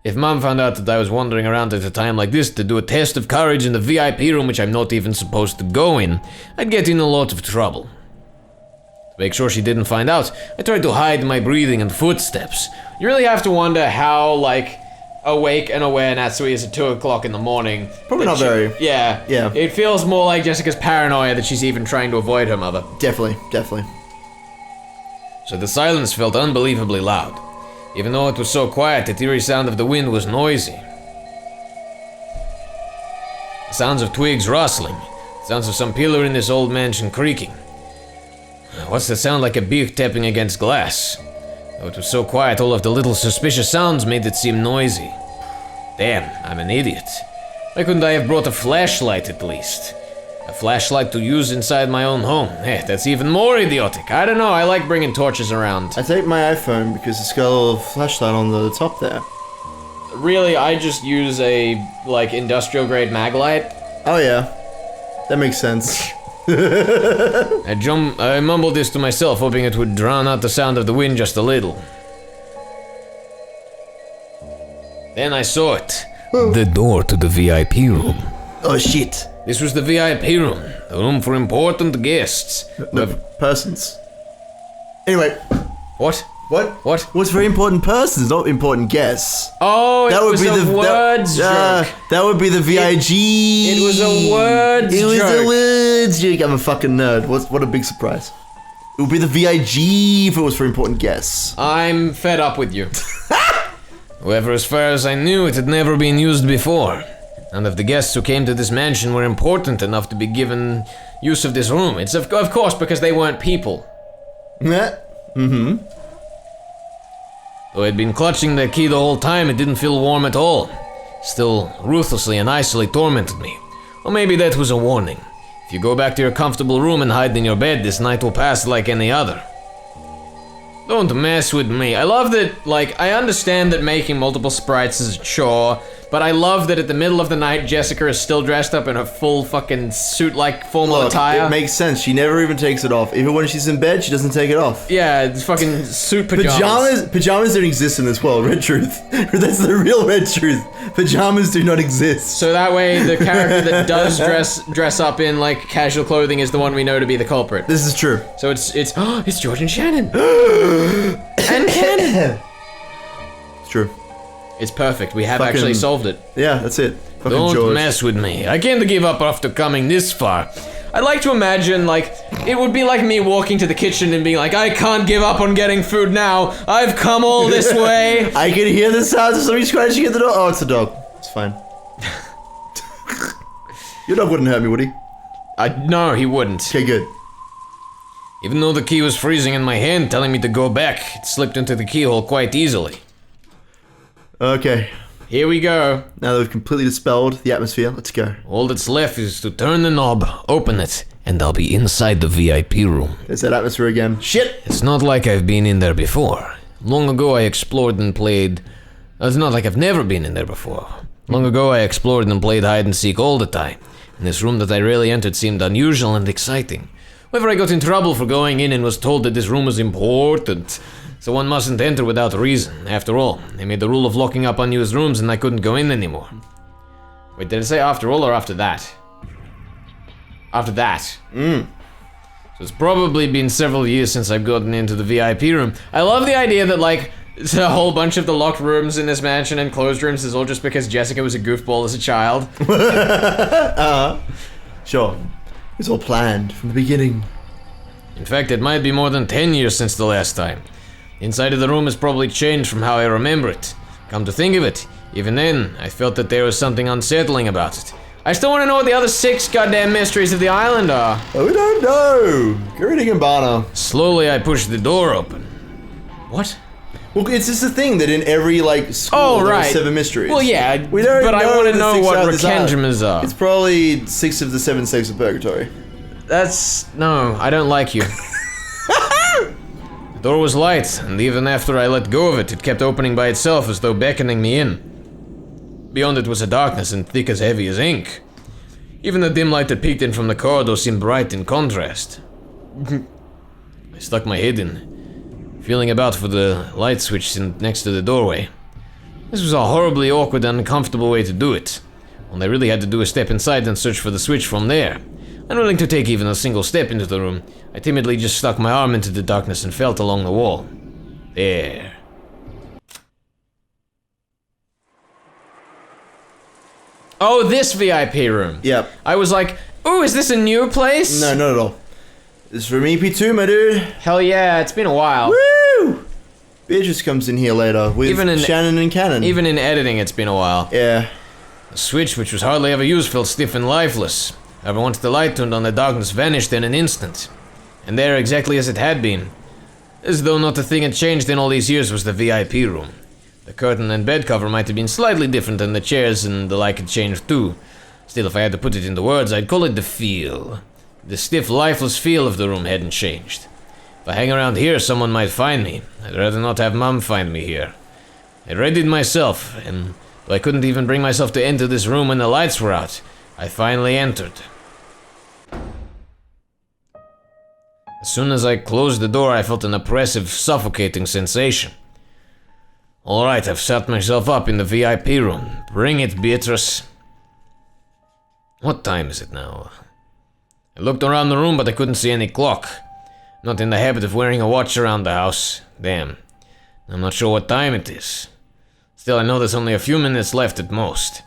If Mom found out that I was wandering around at a time like this to do a test of courage in the VIP room, which I'm not even supposed to go in, I'd get in a lot of trouble. To make sure she didn't find out, I tried to hide my breathing and footsteps. You really have to wonder how, like, awake and aware Natsui is at 2 o'clock in the morning. Probably not very. Yeah. Yeah. It feels more like Jessica's paranoia that she's even trying to avoid her mother. Definitely. So the silence felt unbelievably loud. Even though it was so quiet, the eerie sound of the wind was noisy. The sounds of twigs rustling. The sounds of some pillar in this old mansion creaking. What's the sound like a beak tapping against glass? Though it was so quiet, all of the little suspicious sounds made it seem noisy. Damn, I'm an idiot. Why couldn't I have brought a flashlight at least? A flashlight to use inside my own home. That's even more idiotic. I don't know, I like bringing torches around. I take my iPhone because it's got a little flashlight on the top there. Really, I just use a, like, industrial grade mag light. Oh yeah, that makes sense. I mumbled this to myself, hoping it would drown out the sound of the wind just a little. Then I saw it. The door to the VIP room. Oh shit. This was the VIP room, the room for important guests. No, persons. Anyway. What? What? What's very important persons, not important guests. Oh, it was a words joke. That would be the VIG. It was a words joke. It was a words joke. I'm a fucking nerd. What a big surprise. It would be the VIG if it was for important guests. I'm fed up with you. However, as far as I knew, it had never been used before. None of the guests who came to this mansion were important enough to be given use of this room. It's of course because they weren't people. Mm-hmm. Though I'd been clutching the key the whole time, it didn't feel warm at all. Still ruthlessly and icily tormented me. Or maybe that was a warning. If you go back to your comfortable room and hide in your bed, this night will pass like any other. Don't mess with me. I love that, like, I understand that making multiple sprites is a chore, but I love that at the middle of the night, Jessica is still dressed up in her full fucking suit-like formal attire. It makes sense. She never even takes it off. Even when she's in bed, she doesn't take it off. Yeah, it's fucking suit pajamas. Pajamas don't exist in this world. Red truth. That's the real red truth. Pajamas do not exist. So that way, the character that does dress up in, like, casual clothing is the one we know to be the culprit. This is true. So it's George and Shannon. And Ken. It's true. It's perfect. We have actually solved it. Yeah, that's it. Fucking Don't George. mess with me. I can't give up after coming this far. I like to imagine, like, it would be like me walking to the kitchen and being like, I can't give up on getting food now. I've come all this way. I can hear the sounds of somebody scratching at the door. Oh, it's a dog. It's fine. Your dog wouldn't hurt me, would he? No, he wouldn't. Okay, good. Even though the key was freezing in my hand, telling me to go back, it slipped into the keyhole quite easily. Okay. here we go. Now that we've completely dispelled the atmosphere, let's go. All that's left is to turn the knob, open it, and I'll be inside the VIP room. There's that atmosphere again. Shit! It's not like I've been in there before. Long ago I explored and played... It's not like I've never been in there before. Long ago I explored and played hide and seek all the time. And this room that I rarely entered seemed unusual and exciting. However, I got in trouble for going in and was told that this room was important. So one mustn't enter without reason. After all, they made the rule of locking up unused rooms and I couldn't go in anymore. Wait, did I say after all or after that? After that. So it's probably been several years since I've gotten into the VIP room. I love the idea that, like, it's a whole bunch of the locked rooms in this mansion and closed rooms is all just because Jessica was a goofball as a child. Sure. It's all planned from the beginning. In fact, it might be more than 10 years since the last time. Inside of the room has probably changed from how I remember it. Come to think of it, even then, I felt that there was something unsettling about it. I still want to know what the other 6 goddamn mysteries of the island are. Oh, we don't know. Greeting and Bana. Slowly, I pushed the door open. What? Well, it's just the thing that in every, like, school there are 7 mysteries. Well, yeah, We don't but know I want to the know 6 what out of this island. Rekenjamas are. It's probably 6 of the 7 states of purgatory. No, I don't like you. The door was light, and even after I let go of it, it kept opening by itself as though beckoning me in. Beyond it was a darkness and thick as heavy as ink. Even the dim light that peeked in from the corridor seemed bright in contrast. I stuck my head in, feeling about for the light switch next to the doorway. This was a horribly awkward and uncomfortable way to do it. All I really had to do was step inside and search for the switch from there. Unwilling to take even a single step into the room, I timidly just stuck my arm into the darkness and felt along the wall. There. Oh, this VIP room. Yep. I was like, ooh, is this a new place? No, not at all. This is from EP2, my dude. Hell yeah, it's been a while. Woo! Beatrice comes in here later with Even in- Shannon and Cannon. Even in editing, it's been a while. Yeah. The switch, which was hardly ever used, felt stiff and lifeless. However, once the light turned on, the darkness vanished in an instant. And there, exactly as it had been. As though not a thing had changed in all these years, was the VIP room. The curtain and bed cover might have been slightly different, and the chairs and the like had changed too. Still, if I had to put it into words, I'd call it the feel. The stiff, lifeless feel of the room hadn't changed. If I hang around here, someone might find me. I'd rather not have Mum find me here. I readied myself, and though I couldn't even bring myself to enter this room when the lights were out, I finally entered. As soon as I closed the door, I felt an oppressive, suffocating sensation. Alright, I've set myself up in the VIP room. Bring it, Beatrice. What time is it now? I looked around the room, but I couldn't see any clock. Not in the habit of wearing a watch around the house. Damn. I'm not sure what time it is. Still, I know there's only a few minutes left at most.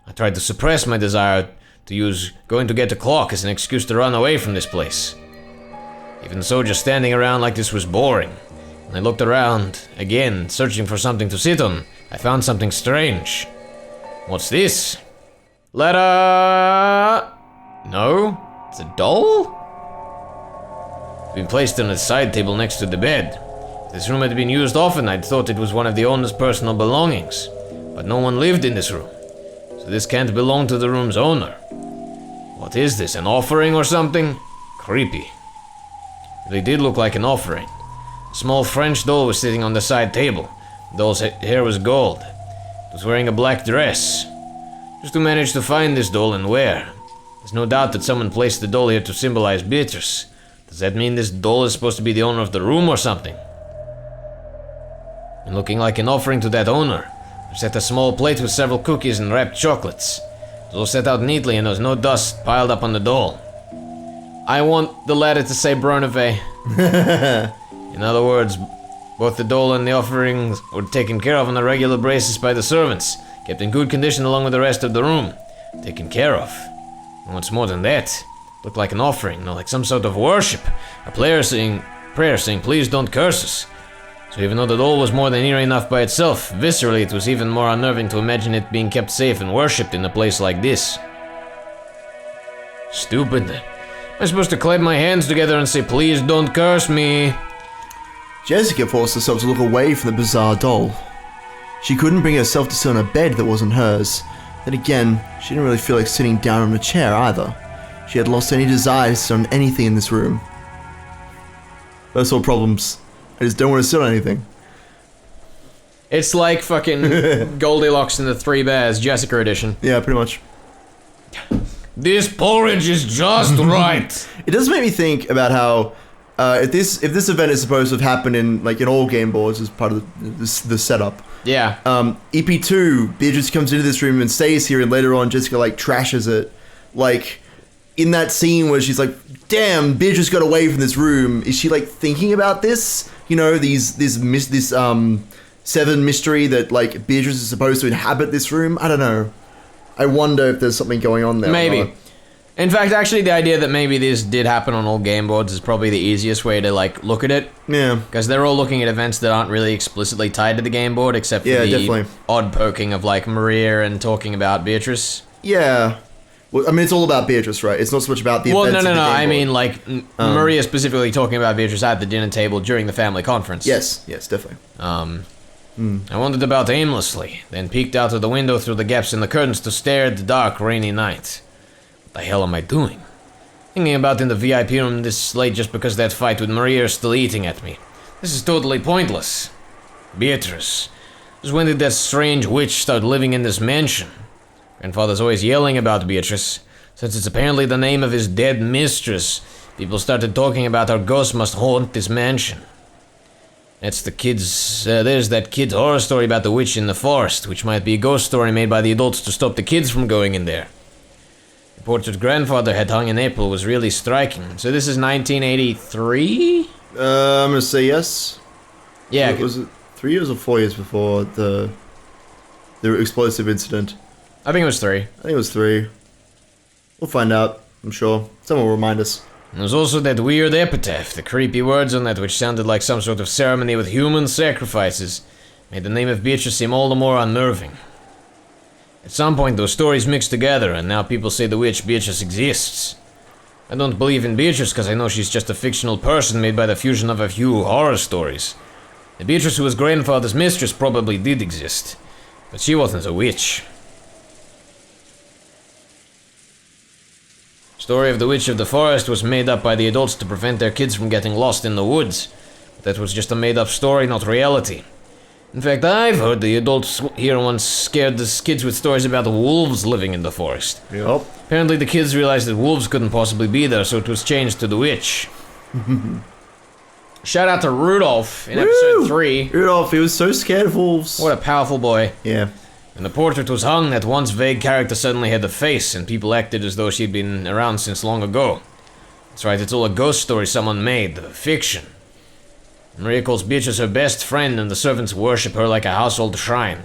I tried to suppress my desire to use going to get a clock as an excuse to run away from this place. Even so, just standing around like this was boring. When I looked around, again, searching for something to sit on, I found something strange. What's this? Letter... No? It's a doll? It's been placed on a side table next to the bed. If this room had been used often, I'd thought it was one of the owner's personal belongings. But no one lived in this room. So this can't belong to the room's owner. What is this, an offering or something? Creepy. They did look like an offering. A small French doll was sitting on the side table. The doll's hair was gold. It was wearing a black dress. Just who managed to find this doll and where? There's no doubt that someone placed the doll here to symbolize Beatrice. Does that mean this doll is supposed to be the owner of the room or something? And looking like an offering to that owner, I set a small plate with several cookies and wrapped chocolates. It was all set out neatly and there was no dust piled up on the doll. I want the letter to say Bronave. In other words, both the doll and the offerings were taken care of on a regular basis by the servants, kept in good condition along with the rest of the room. Taken care of. And what's more than that, looked like an offering, like some sort of worship. A prayer saying, please don't curse us. So even though the doll was more than eerie enough by itself, viscerally it was even more unnerving to imagine it being kept safe and worshipped in a place like this. Stupid. Am I supposed to clap my hands together and say, please don't curse me? Jessica forced herself to look away from the bizarre doll. She couldn't bring herself to sit on a bed that wasn't hers. Then again, she didn't really feel like sitting down on a chair either. She had lost any desire to sit on anything in this room. First world problems. I just don't want to sit on anything. It's like fucking Goldilocks and the Three Bears, Jessica edition. Yeah, pretty much. This porridge is just right. It does make me think about how if this event is supposed to have happened in all game boards as part of the setup. Yeah. EP2, Beatrice comes into this room and stays here, and later on Jessica trashes it. Like in that scene where she's like, "Damn, Beatrice got away from this room." Is she thinking about this? You know, this Seven mystery that Beatrice is supposed to inhabit this room? I don't know. I wonder if there's something going on there. Maybe. In fact, actually, the idea that maybe this did happen on all game boards is probably the easiest way to look at it. Yeah. Because they're all looking at events that aren't really explicitly tied to the game board, except for the definitely. odd poking of Maria and talking about Beatrice. Yeah. Well, I mean, it's all about Beatrice, right? It's not so much about the events of the game board. I mean, Maria specifically talking about Beatrice at the dinner table during the family conference. Yes, definitely. I wandered about aimlessly, then peeked out of the window through the gaps in the curtains to stare at the dark, rainy night. What the hell am I doing? Hanging about in the VIP room this late just because that fight with Maria is still eating at me. This is totally pointless. Beatrice. Just when did that strange witch start living in this mansion? Grandfather's always yelling about Beatrice. Since it's apparently the name of his dead mistress, people started talking about how ghosts must haunt this mansion. There's that kid's horror story about the witch in the forest, which might be a ghost story made by the adults to stop the kids from going in there. The portrait grandfather had hung in April was really striking. So this is 1983? I'm gonna say yes. Yeah. Was it 3 years or 4 years before the explosive incident? I think it was 3. I think it was 3. We'll find out, I'm sure. Someone will remind us. There's also that weird epitaph, the creepy words on that which sounded like some sort of ceremony with human sacrifices, made the name of Beatrice seem all the more unnerving. At some point those stories mixed together, and now people say the witch Beatrice exists. I don't believe in Beatrice because I know she's just a fictional person made by the fusion of a few horror stories. The Beatrice who was grandfather's mistress probably did exist, but she wasn't a witch. Story of the Witch of the Forest was made up by the adults to prevent their kids from getting lost in the woods. But that was just a made-up story, not reality. In fact, I've heard the adults here once scared the kids with stories about wolves living in the forest. Yep. Apparently the kids realized that wolves couldn't possibly be there, so it was changed to the witch. Shout out to Rudolph in episode 3. Rudolph, he was so scared of wolves. What a powerful boy. Yeah. When the portrait was hung, that once vague character suddenly had a face, and people acted as though she'd been around since long ago. That's right, it's all a ghost story someone made, fiction. Maria calls Beatrice her best friend, and the servants worship her like a household shrine.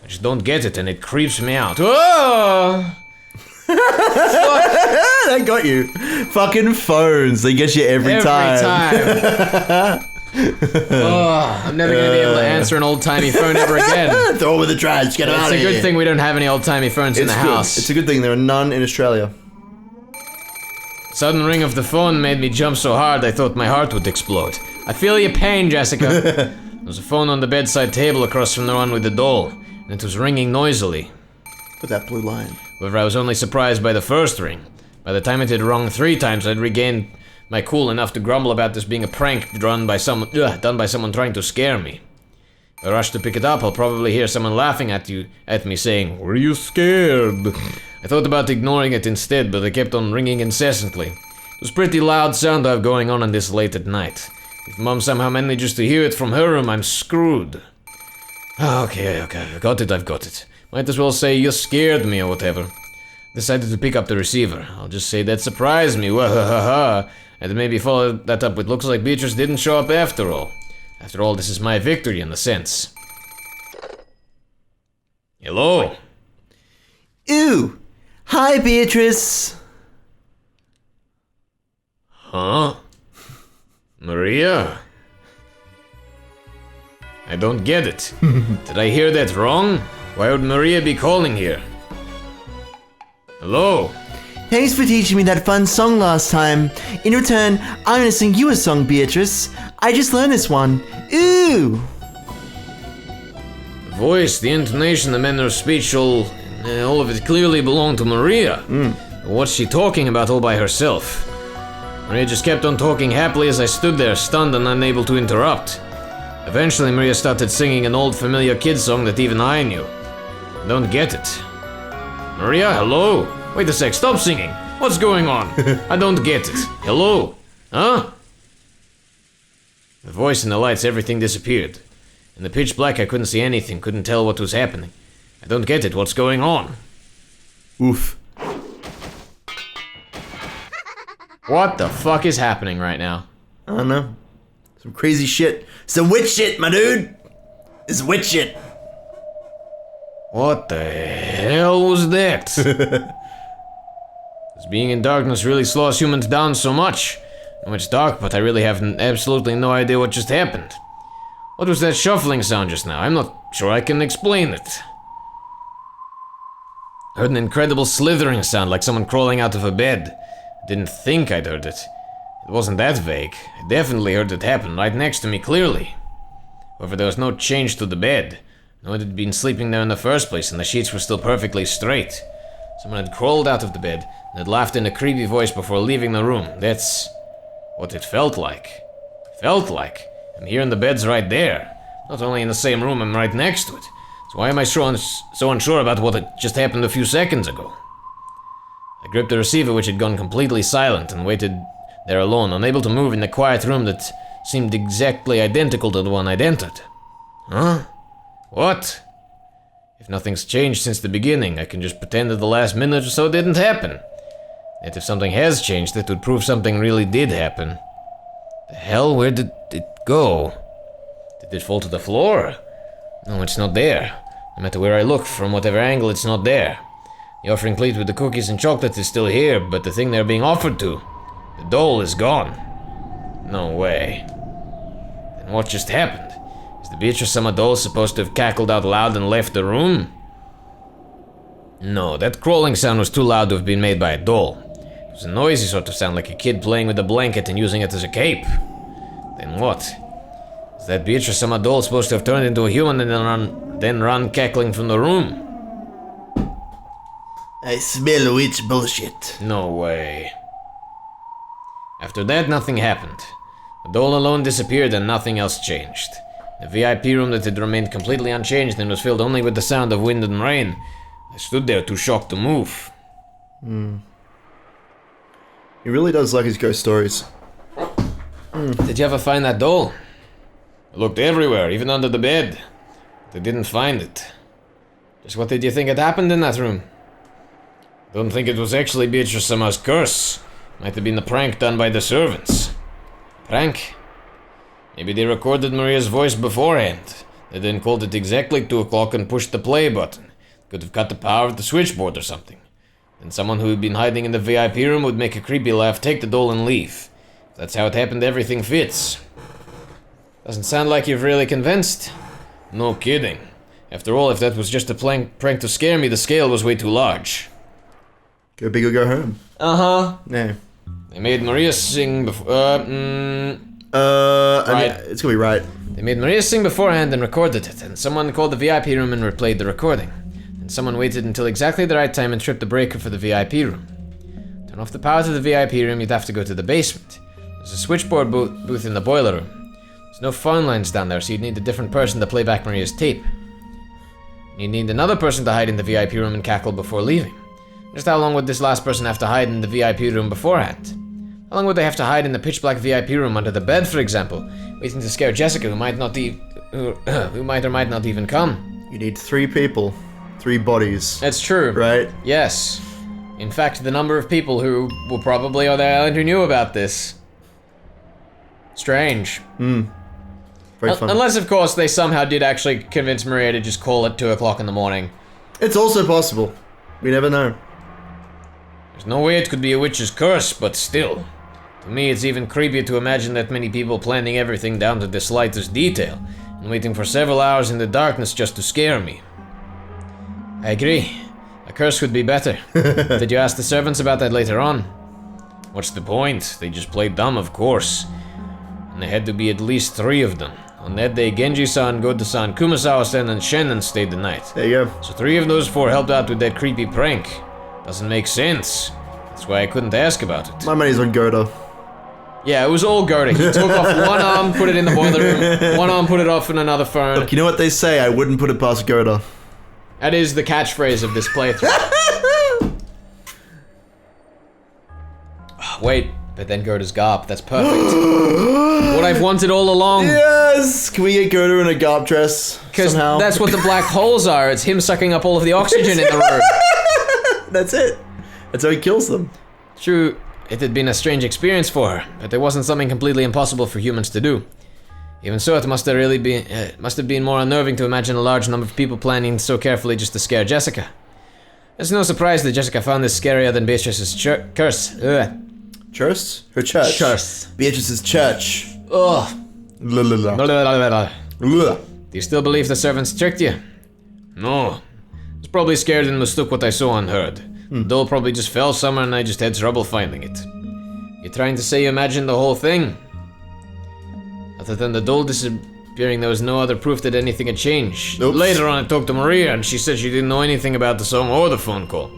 I just don't get it, and it creeps me out. Oh! That got you. Fucking phones, they get you every time. Oh, I'm never gonna be able to answer an old-timey phone ever again. Throw it with the trash, get out of here. It's a good thing we don't have any old-timey phones in the house. It's a good thing there are none in Australia. Sudden ring of the phone made me jump so hard I thought my heart would explode. I feel your pain, Jessica. There was a phone on the bedside table across from the one with the doll, and it was ringing noisily. With that blue line. However, I was only surprised by the first ring. By the time it had rung 3 times, I'd regained my cool enough to grumble about this being a prank done by someone trying to scare me. If I rush to pick it up, I'll probably hear someone laughing at me saying, "Were you scared?" I thought about ignoring it instead, but it kept on ringing incessantly. It was pretty loud sound to have going on this late at night. If Mom somehow manages to hear it from her room, I'm screwed. Okay, I've got it. Might as well say you scared me or whatever. Decided to pick up the receiver. I'll just say that surprised me, wahahaha, and maybe follow that up with looks like Beatrice didn't show up after all. After all, this is my victory in a sense. Hello? Ooh! Hi, Beatrice! Huh? Maria? I don't get it. Did I hear that wrong? Why would Maria be calling here? Hello? Thanks for teaching me that fun song last time. In return, I'm gonna sing you a song, Beatrice. I just learned this one. Ooh! voice, the intonation, the manner of speech, all of it clearly belonged to Maria. What's she talking about all by herself? Maria just kept on talking happily as I stood there, stunned and unable to interrupt. Eventually, Maria started singing an old familiar kid song that even I knew. I don't get it. Maria, hello? Wait a sec, stop singing. What's going on? I don't get it. Hello? Huh? The voice and the lights, everything disappeared. In the pitch black, I couldn't see anything, couldn't tell what was happening. I don't get it, what's going on? Oof. What the fuck is happening right now? I don't know. Some crazy shit. Some witch shit, my dude. It's witch shit. What the hell was that? Does being in darkness really slow us humans down so much? I know it's dark, but I really have absolutely no idea what just happened. What was that shuffling sound just now? I'm not sure I can explain it. I heard an incredible slithering sound, like someone crawling out of a bed. I didn't think I'd heard it. It wasn't that vague. I definitely heard it happen right next to me clearly. However, there was no change to the bed. No one had been sleeping there in the first place, and the sheets were still perfectly straight. Someone had crawled out of the bed and had laughed in a creepy voice before leaving the room. That's what it felt like. I'm here and the bed's right there. Not only in the same room, I'm right next to it. So why am I so unsure about what had just happened a few seconds ago? I gripped the receiver, which had gone completely silent, and waited there alone, unable to move in the quiet room that seemed exactly identical to the one I'd entered. Huh? What? If nothing's changed since the beginning, I can just pretend that the last minute or so didn't happen. Yet if something has changed, that would prove something really did happen. The hell? Where did it go? Did it fall to the floor? No, it's not there. No matter where I look, from whatever angle, it's not there. The offering plate with the cookies and chocolate is still here, but the thing they're being offered to, the doll, is gone. No way. Then what just happened? Is the Beatrice Summer doll supposed to have cackled out loud and left the room? No, that crawling sound was too loud to have been made by a doll. It was a noisy sort of sound, like a kid playing with a blanket and using it as a cape. Then what? Is that Beatrice Summer doll supposed to have turned into a human and then run cackling from the room? I smell witch bullshit. No way. After that, nothing happened. The doll alone disappeared and nothing else changed. The VIP room that had remained completely unchanged and was filled only with the sound of wind and rain. I stood there too shocked to move. He really does like his ghost stories. Did you ever find that doll? I looked everywhere, even under the bed. But I didn't find it. Just what did you think had happened in that room? Don't think it was actually Beatrice Summer's curse. Might have been a prank done by the servants. Prank? Maybe they recorded Maria's voice beforehand. They then called it exactly 2 o'clock and pushed the play button. Could have cut the power of the switchboard or something. Then someone who had been hiding in the VIP room would make a creepy laugh, take the doll and leave. If that's how it happened, everything fits. Doesn't sound like you're really convinced. No kidding. After all, if that was just a prank to scare me, the scale was way too large. Go big or go home. Uh-huh. Yeah. They made Maria sing before. I Right. mean, it's gonna be right. They made Maria sing beforehand and recorded it, and someone called the VIP room and replayed the recording. And someone waited until exactly the right time and tripped the breaker for the VIP room. Turn off the power to the VIP room, you'd have to go to the basement. There's a switchboard booth in the boiler room. There's no phone lines down there, so you'd need a different person to play back Maria's tape. You'd need another person to hide in the VIP room and cackle before leaving. Just how long would this last person have to hide in the VIP room beforehand? How long would they have to hide in the pitch black VIP room under the bed, for example, waiting to scare Jessica, who might or might not even come? You need 3 people, 3 bodies, That's true. right? Yes. In fact, the number of people who were probably on the island who knew about this. Strange. Very fun. Unless, of course, they somehow did actually convince Maria to just call at 2 o'clock in the morning. It's also possible. We never know. There's no way it could be a witch's curse, but still. To me, it's even creepier to imagine that many people planning everything down to the slightest detail, and waiting for several hours in the darkness just to scare me. I agree. A curse would be better. Did you ask the servants about that later on? What's the point? They just played dumb, of course. And there had to be at least 3 of them. On that day, Genji-san, Goto-san, Kumasawa-san, and Shannon stayed the night. There you go. So 3 of those 4 helped out with that creepy prank. Doesn't make sense. That's why I couldn't ask about it. My money's on Goto. Yeah, it was all Gerda. He took off one arm, put it in the boiler room, one arm put it off in another phone. Look, you know what they say, I wouldn't put it past Goto. That is the catchphrase of this playthrough. Wait, but then Gerda's garb. That's perfect. What I've wanted all along. Yes! Can we get Goto in a garb dress Because somehow? that's what the black holes are. It's him sucking up all of the oxygen in the room. That's it. That's how he kills them. True, it had been a strange experience for her, but it wasn't something completely impossible for humans to do. Even so, it must have been more unnerving to imagine a large number of people planning so carefully just to scare Jessica. It's no surprise that Jessica found this scarier than Beatrice's curse. Ugh. Church? Her church. Curse. Beatrice's church. Ugh. La la la. Blah, blah, blah, blah. La. Do you still believe the servants tricked you? No. I was probably scared and mistook what I saw and heard. The doll probably just fell somewhere and I just had trouble finding it. You're trying to say you imagined the whole thing? Other than the doll disappearing, there was no other proof that anything had changed. Oops. Later on, I talked to Maria and she said she didn't know anything about the song or the phone call.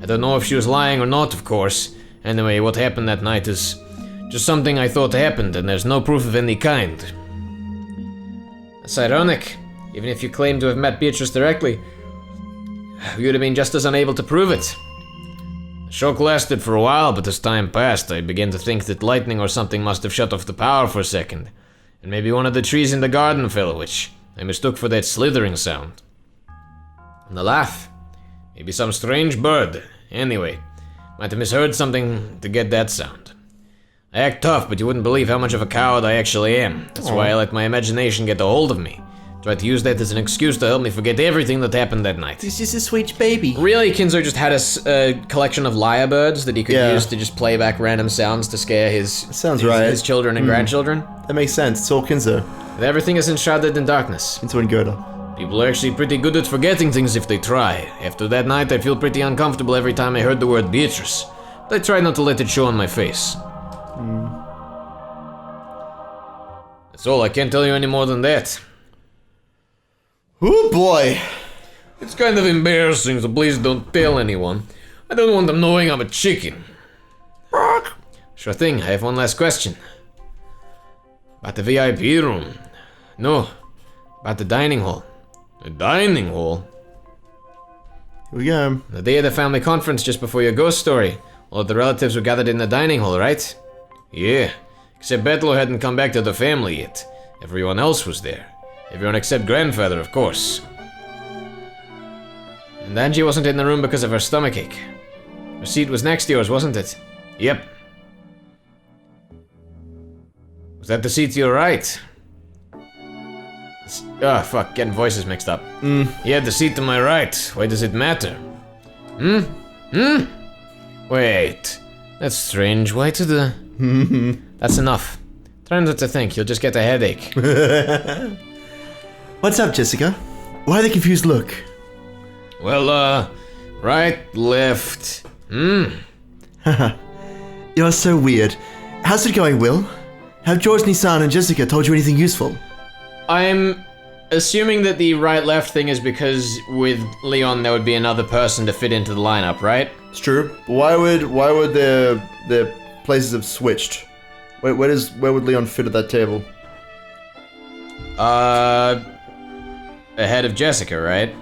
I don't know if she was lying or not, of course. Anyway, what happened that night is just something I thought happened and there's no proof of any kind. That's ironic. Even if you claim to have met Beatrice directly, you would have been just as unable to prove it. The shock lasted for a while, but as time passed, I began to think that lightning or something must have shut off the power for a second. And maybe one of the trees in the garden fell, which I mistook for that slithering sound. And the laugh. Maybe some strange bird. Anyway, might have misheard something to get that sound. I act tough, but you wouldn't believe how much of a coward I actually am. That's why I let my imagination get a hold of me. Tried to use that as an excuse to help me forget everything that happened that night. This is a sweet baby. Really, Kinzo just had a collection of lyrebirds that he could Yeah. use to just play back random sounds to scare his Sounds right. his children and grandchildren. That makes sense. It's all Kinzo. Everything is enshrouded in darkness. Kinzo and Goto. People are actually pretty good at forgetting things if they try. After that night, I feel pretty uncomfortable every time I heard the word Beatrice. But I try not to let it show on my face. That's all. I can't tell you any more than that. Oh boy. It's kind of embarrassing, so please don't tell anyone. I don't want them knowing I'm a chicken. Sure thing, I have one last question. About the VIP room. No, about the dining hall. The dining hall? Here we go. The day of the family conference just before your ghost story. All of the relatives were gathered in the dining hall, right? Yeah, except Betlo hadn't come back to the family yet. Everyone else was there. Everyone except grandfather, of course. And Angie wasn't in the room because of her stomachache. Her seat was next to yours, wasn't it? Yep. Was that the seat to your right? Ah, fuck, getting voices mixed up. Yeah, the seat to my right. Why does it matter? Wait. That's strange. Why to the... That's enough. Try not to think, you'll just get a headache. What's up, Jessica? Why the confused look? Well, right, left. You're so weird. How's it going, Will? Have George, Nissan, and Jessica told you anything useful? I'm assuming that the right-left thing is because with Leon there would be another person to fit into the lineup, right? It's true. Why would their places have switched? Where would Leon fit at that table? Ahead of Jessica, right?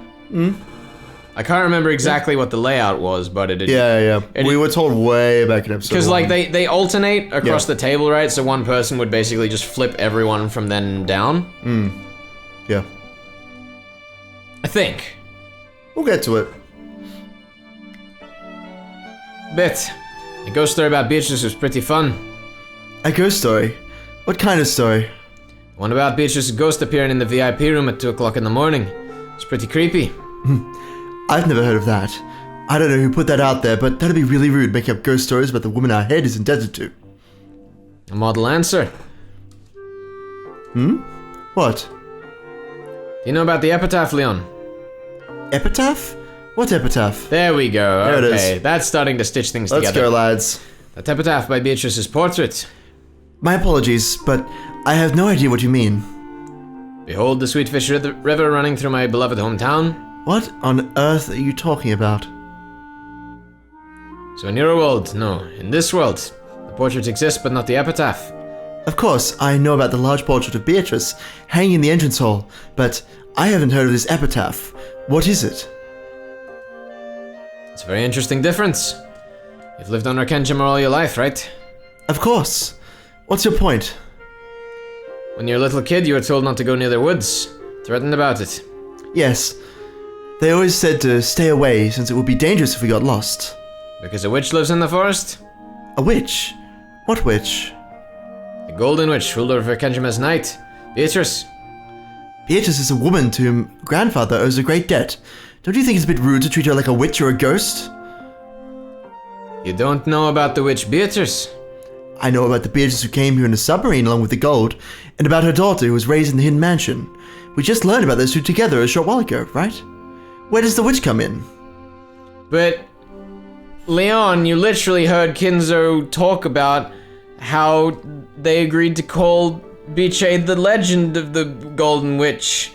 I can't remember exactly what the layout was, but it... Yeah. We were told way back in episode Because, like, one. they alternate across the table, right? So one person would basically just flip everyone from then down. Yeah. I think. We'll get to it. Bit. The ghost story about Beatrice was pretty fun. A ghost story? What kind of story? One about Beatrice's ghost appearing in the VIP room at 2 o'clock in the morning. It's pretty creepy. I've never heard of that. I don't know who put that out there, but that'd be really rude making up ghost stories about the woman our head is indebted to. A model answer. What? Do you know about the epitaph, Leon? Epitaph? What epitaph? There we go. There it Okay, is. that's starting to stitch things Let's together. go, lads. That epitaph by Beatrice's portrait. My apologies, but I have no idea what you mean. Behold the Sweetfish River running through my beloved hometown. What on earth are you talking about? So in your world, no. In this world, the portrait exists but not the epitaph. Of course, I know about the large portrait of Beatrice hanging in the entrance hall, but I haven't heard of this epitaph. What is it? It's a very interesting difference. You've lived under Kenjima all your life, right? Of course. What's your point? When you were a little kid, you were told not to go near the woods. Threatened about it. Yes. They always said to stay away since it would be dangerous if we got lost. Because a witch lives in the forest? A witch? What witch? The Golden Witch ruled over Kenjima's knight, Beatrice. Beatrice is a woman to whom grandfather owes a great debt. Don't you think it's a bit rude to treat her like a witch or a ghost? You don't know about the witch Beatrice? I know about the Beatrice who came here in a submarine along with the gold, and about her daughter who was raised in the hidden mansion. We just learned about those two together a short while ago, right? Where does the witch come in? But, Leon, you literally heard Kinzo talk about how they agreed to call Biche the legend of the Golden Witch.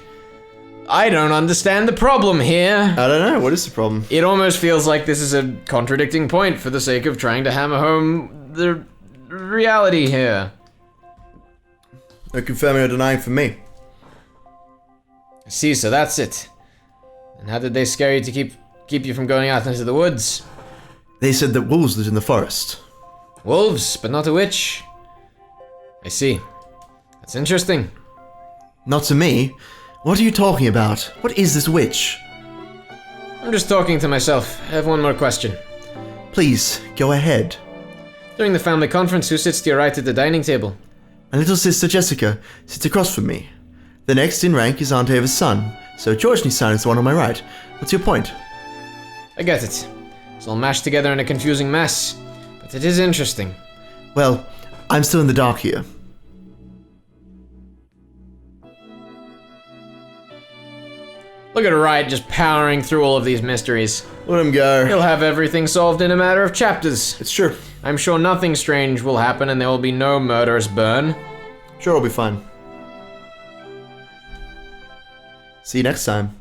I don't understand the problem here. I don't know, what is the problem? It almost feels like this is a contradicting point for the sake of trying to hammer home the reality here. No confirming or denying for me. I see, so that's it. And how did they scare you to keep you from going out into the woods? They said that wolves lived in the forest. Wolves, but not a witch. I see. That's interesting. Not to me. What are you talking about? What is this witch? I'm just talking to myself. I have one more question. Please, go ahead. During the family conference, who sits to your right at the dining table? My little sister Jessica sits across from me. The next in rank is Aunt Ava's son, so George's son is the one on my right. What's your point? I get it. It's all mashed together in a confusing mess. But it is interesting. Well, I'm still in the dark here. Look at Wright just powering through all of these mysteries. Let him go. He'll have everything solved in a matter of chapters. It's true. I'm sure nothing strange will happen and there will be no murderous burn. Sure, it'll be fine. See you next time.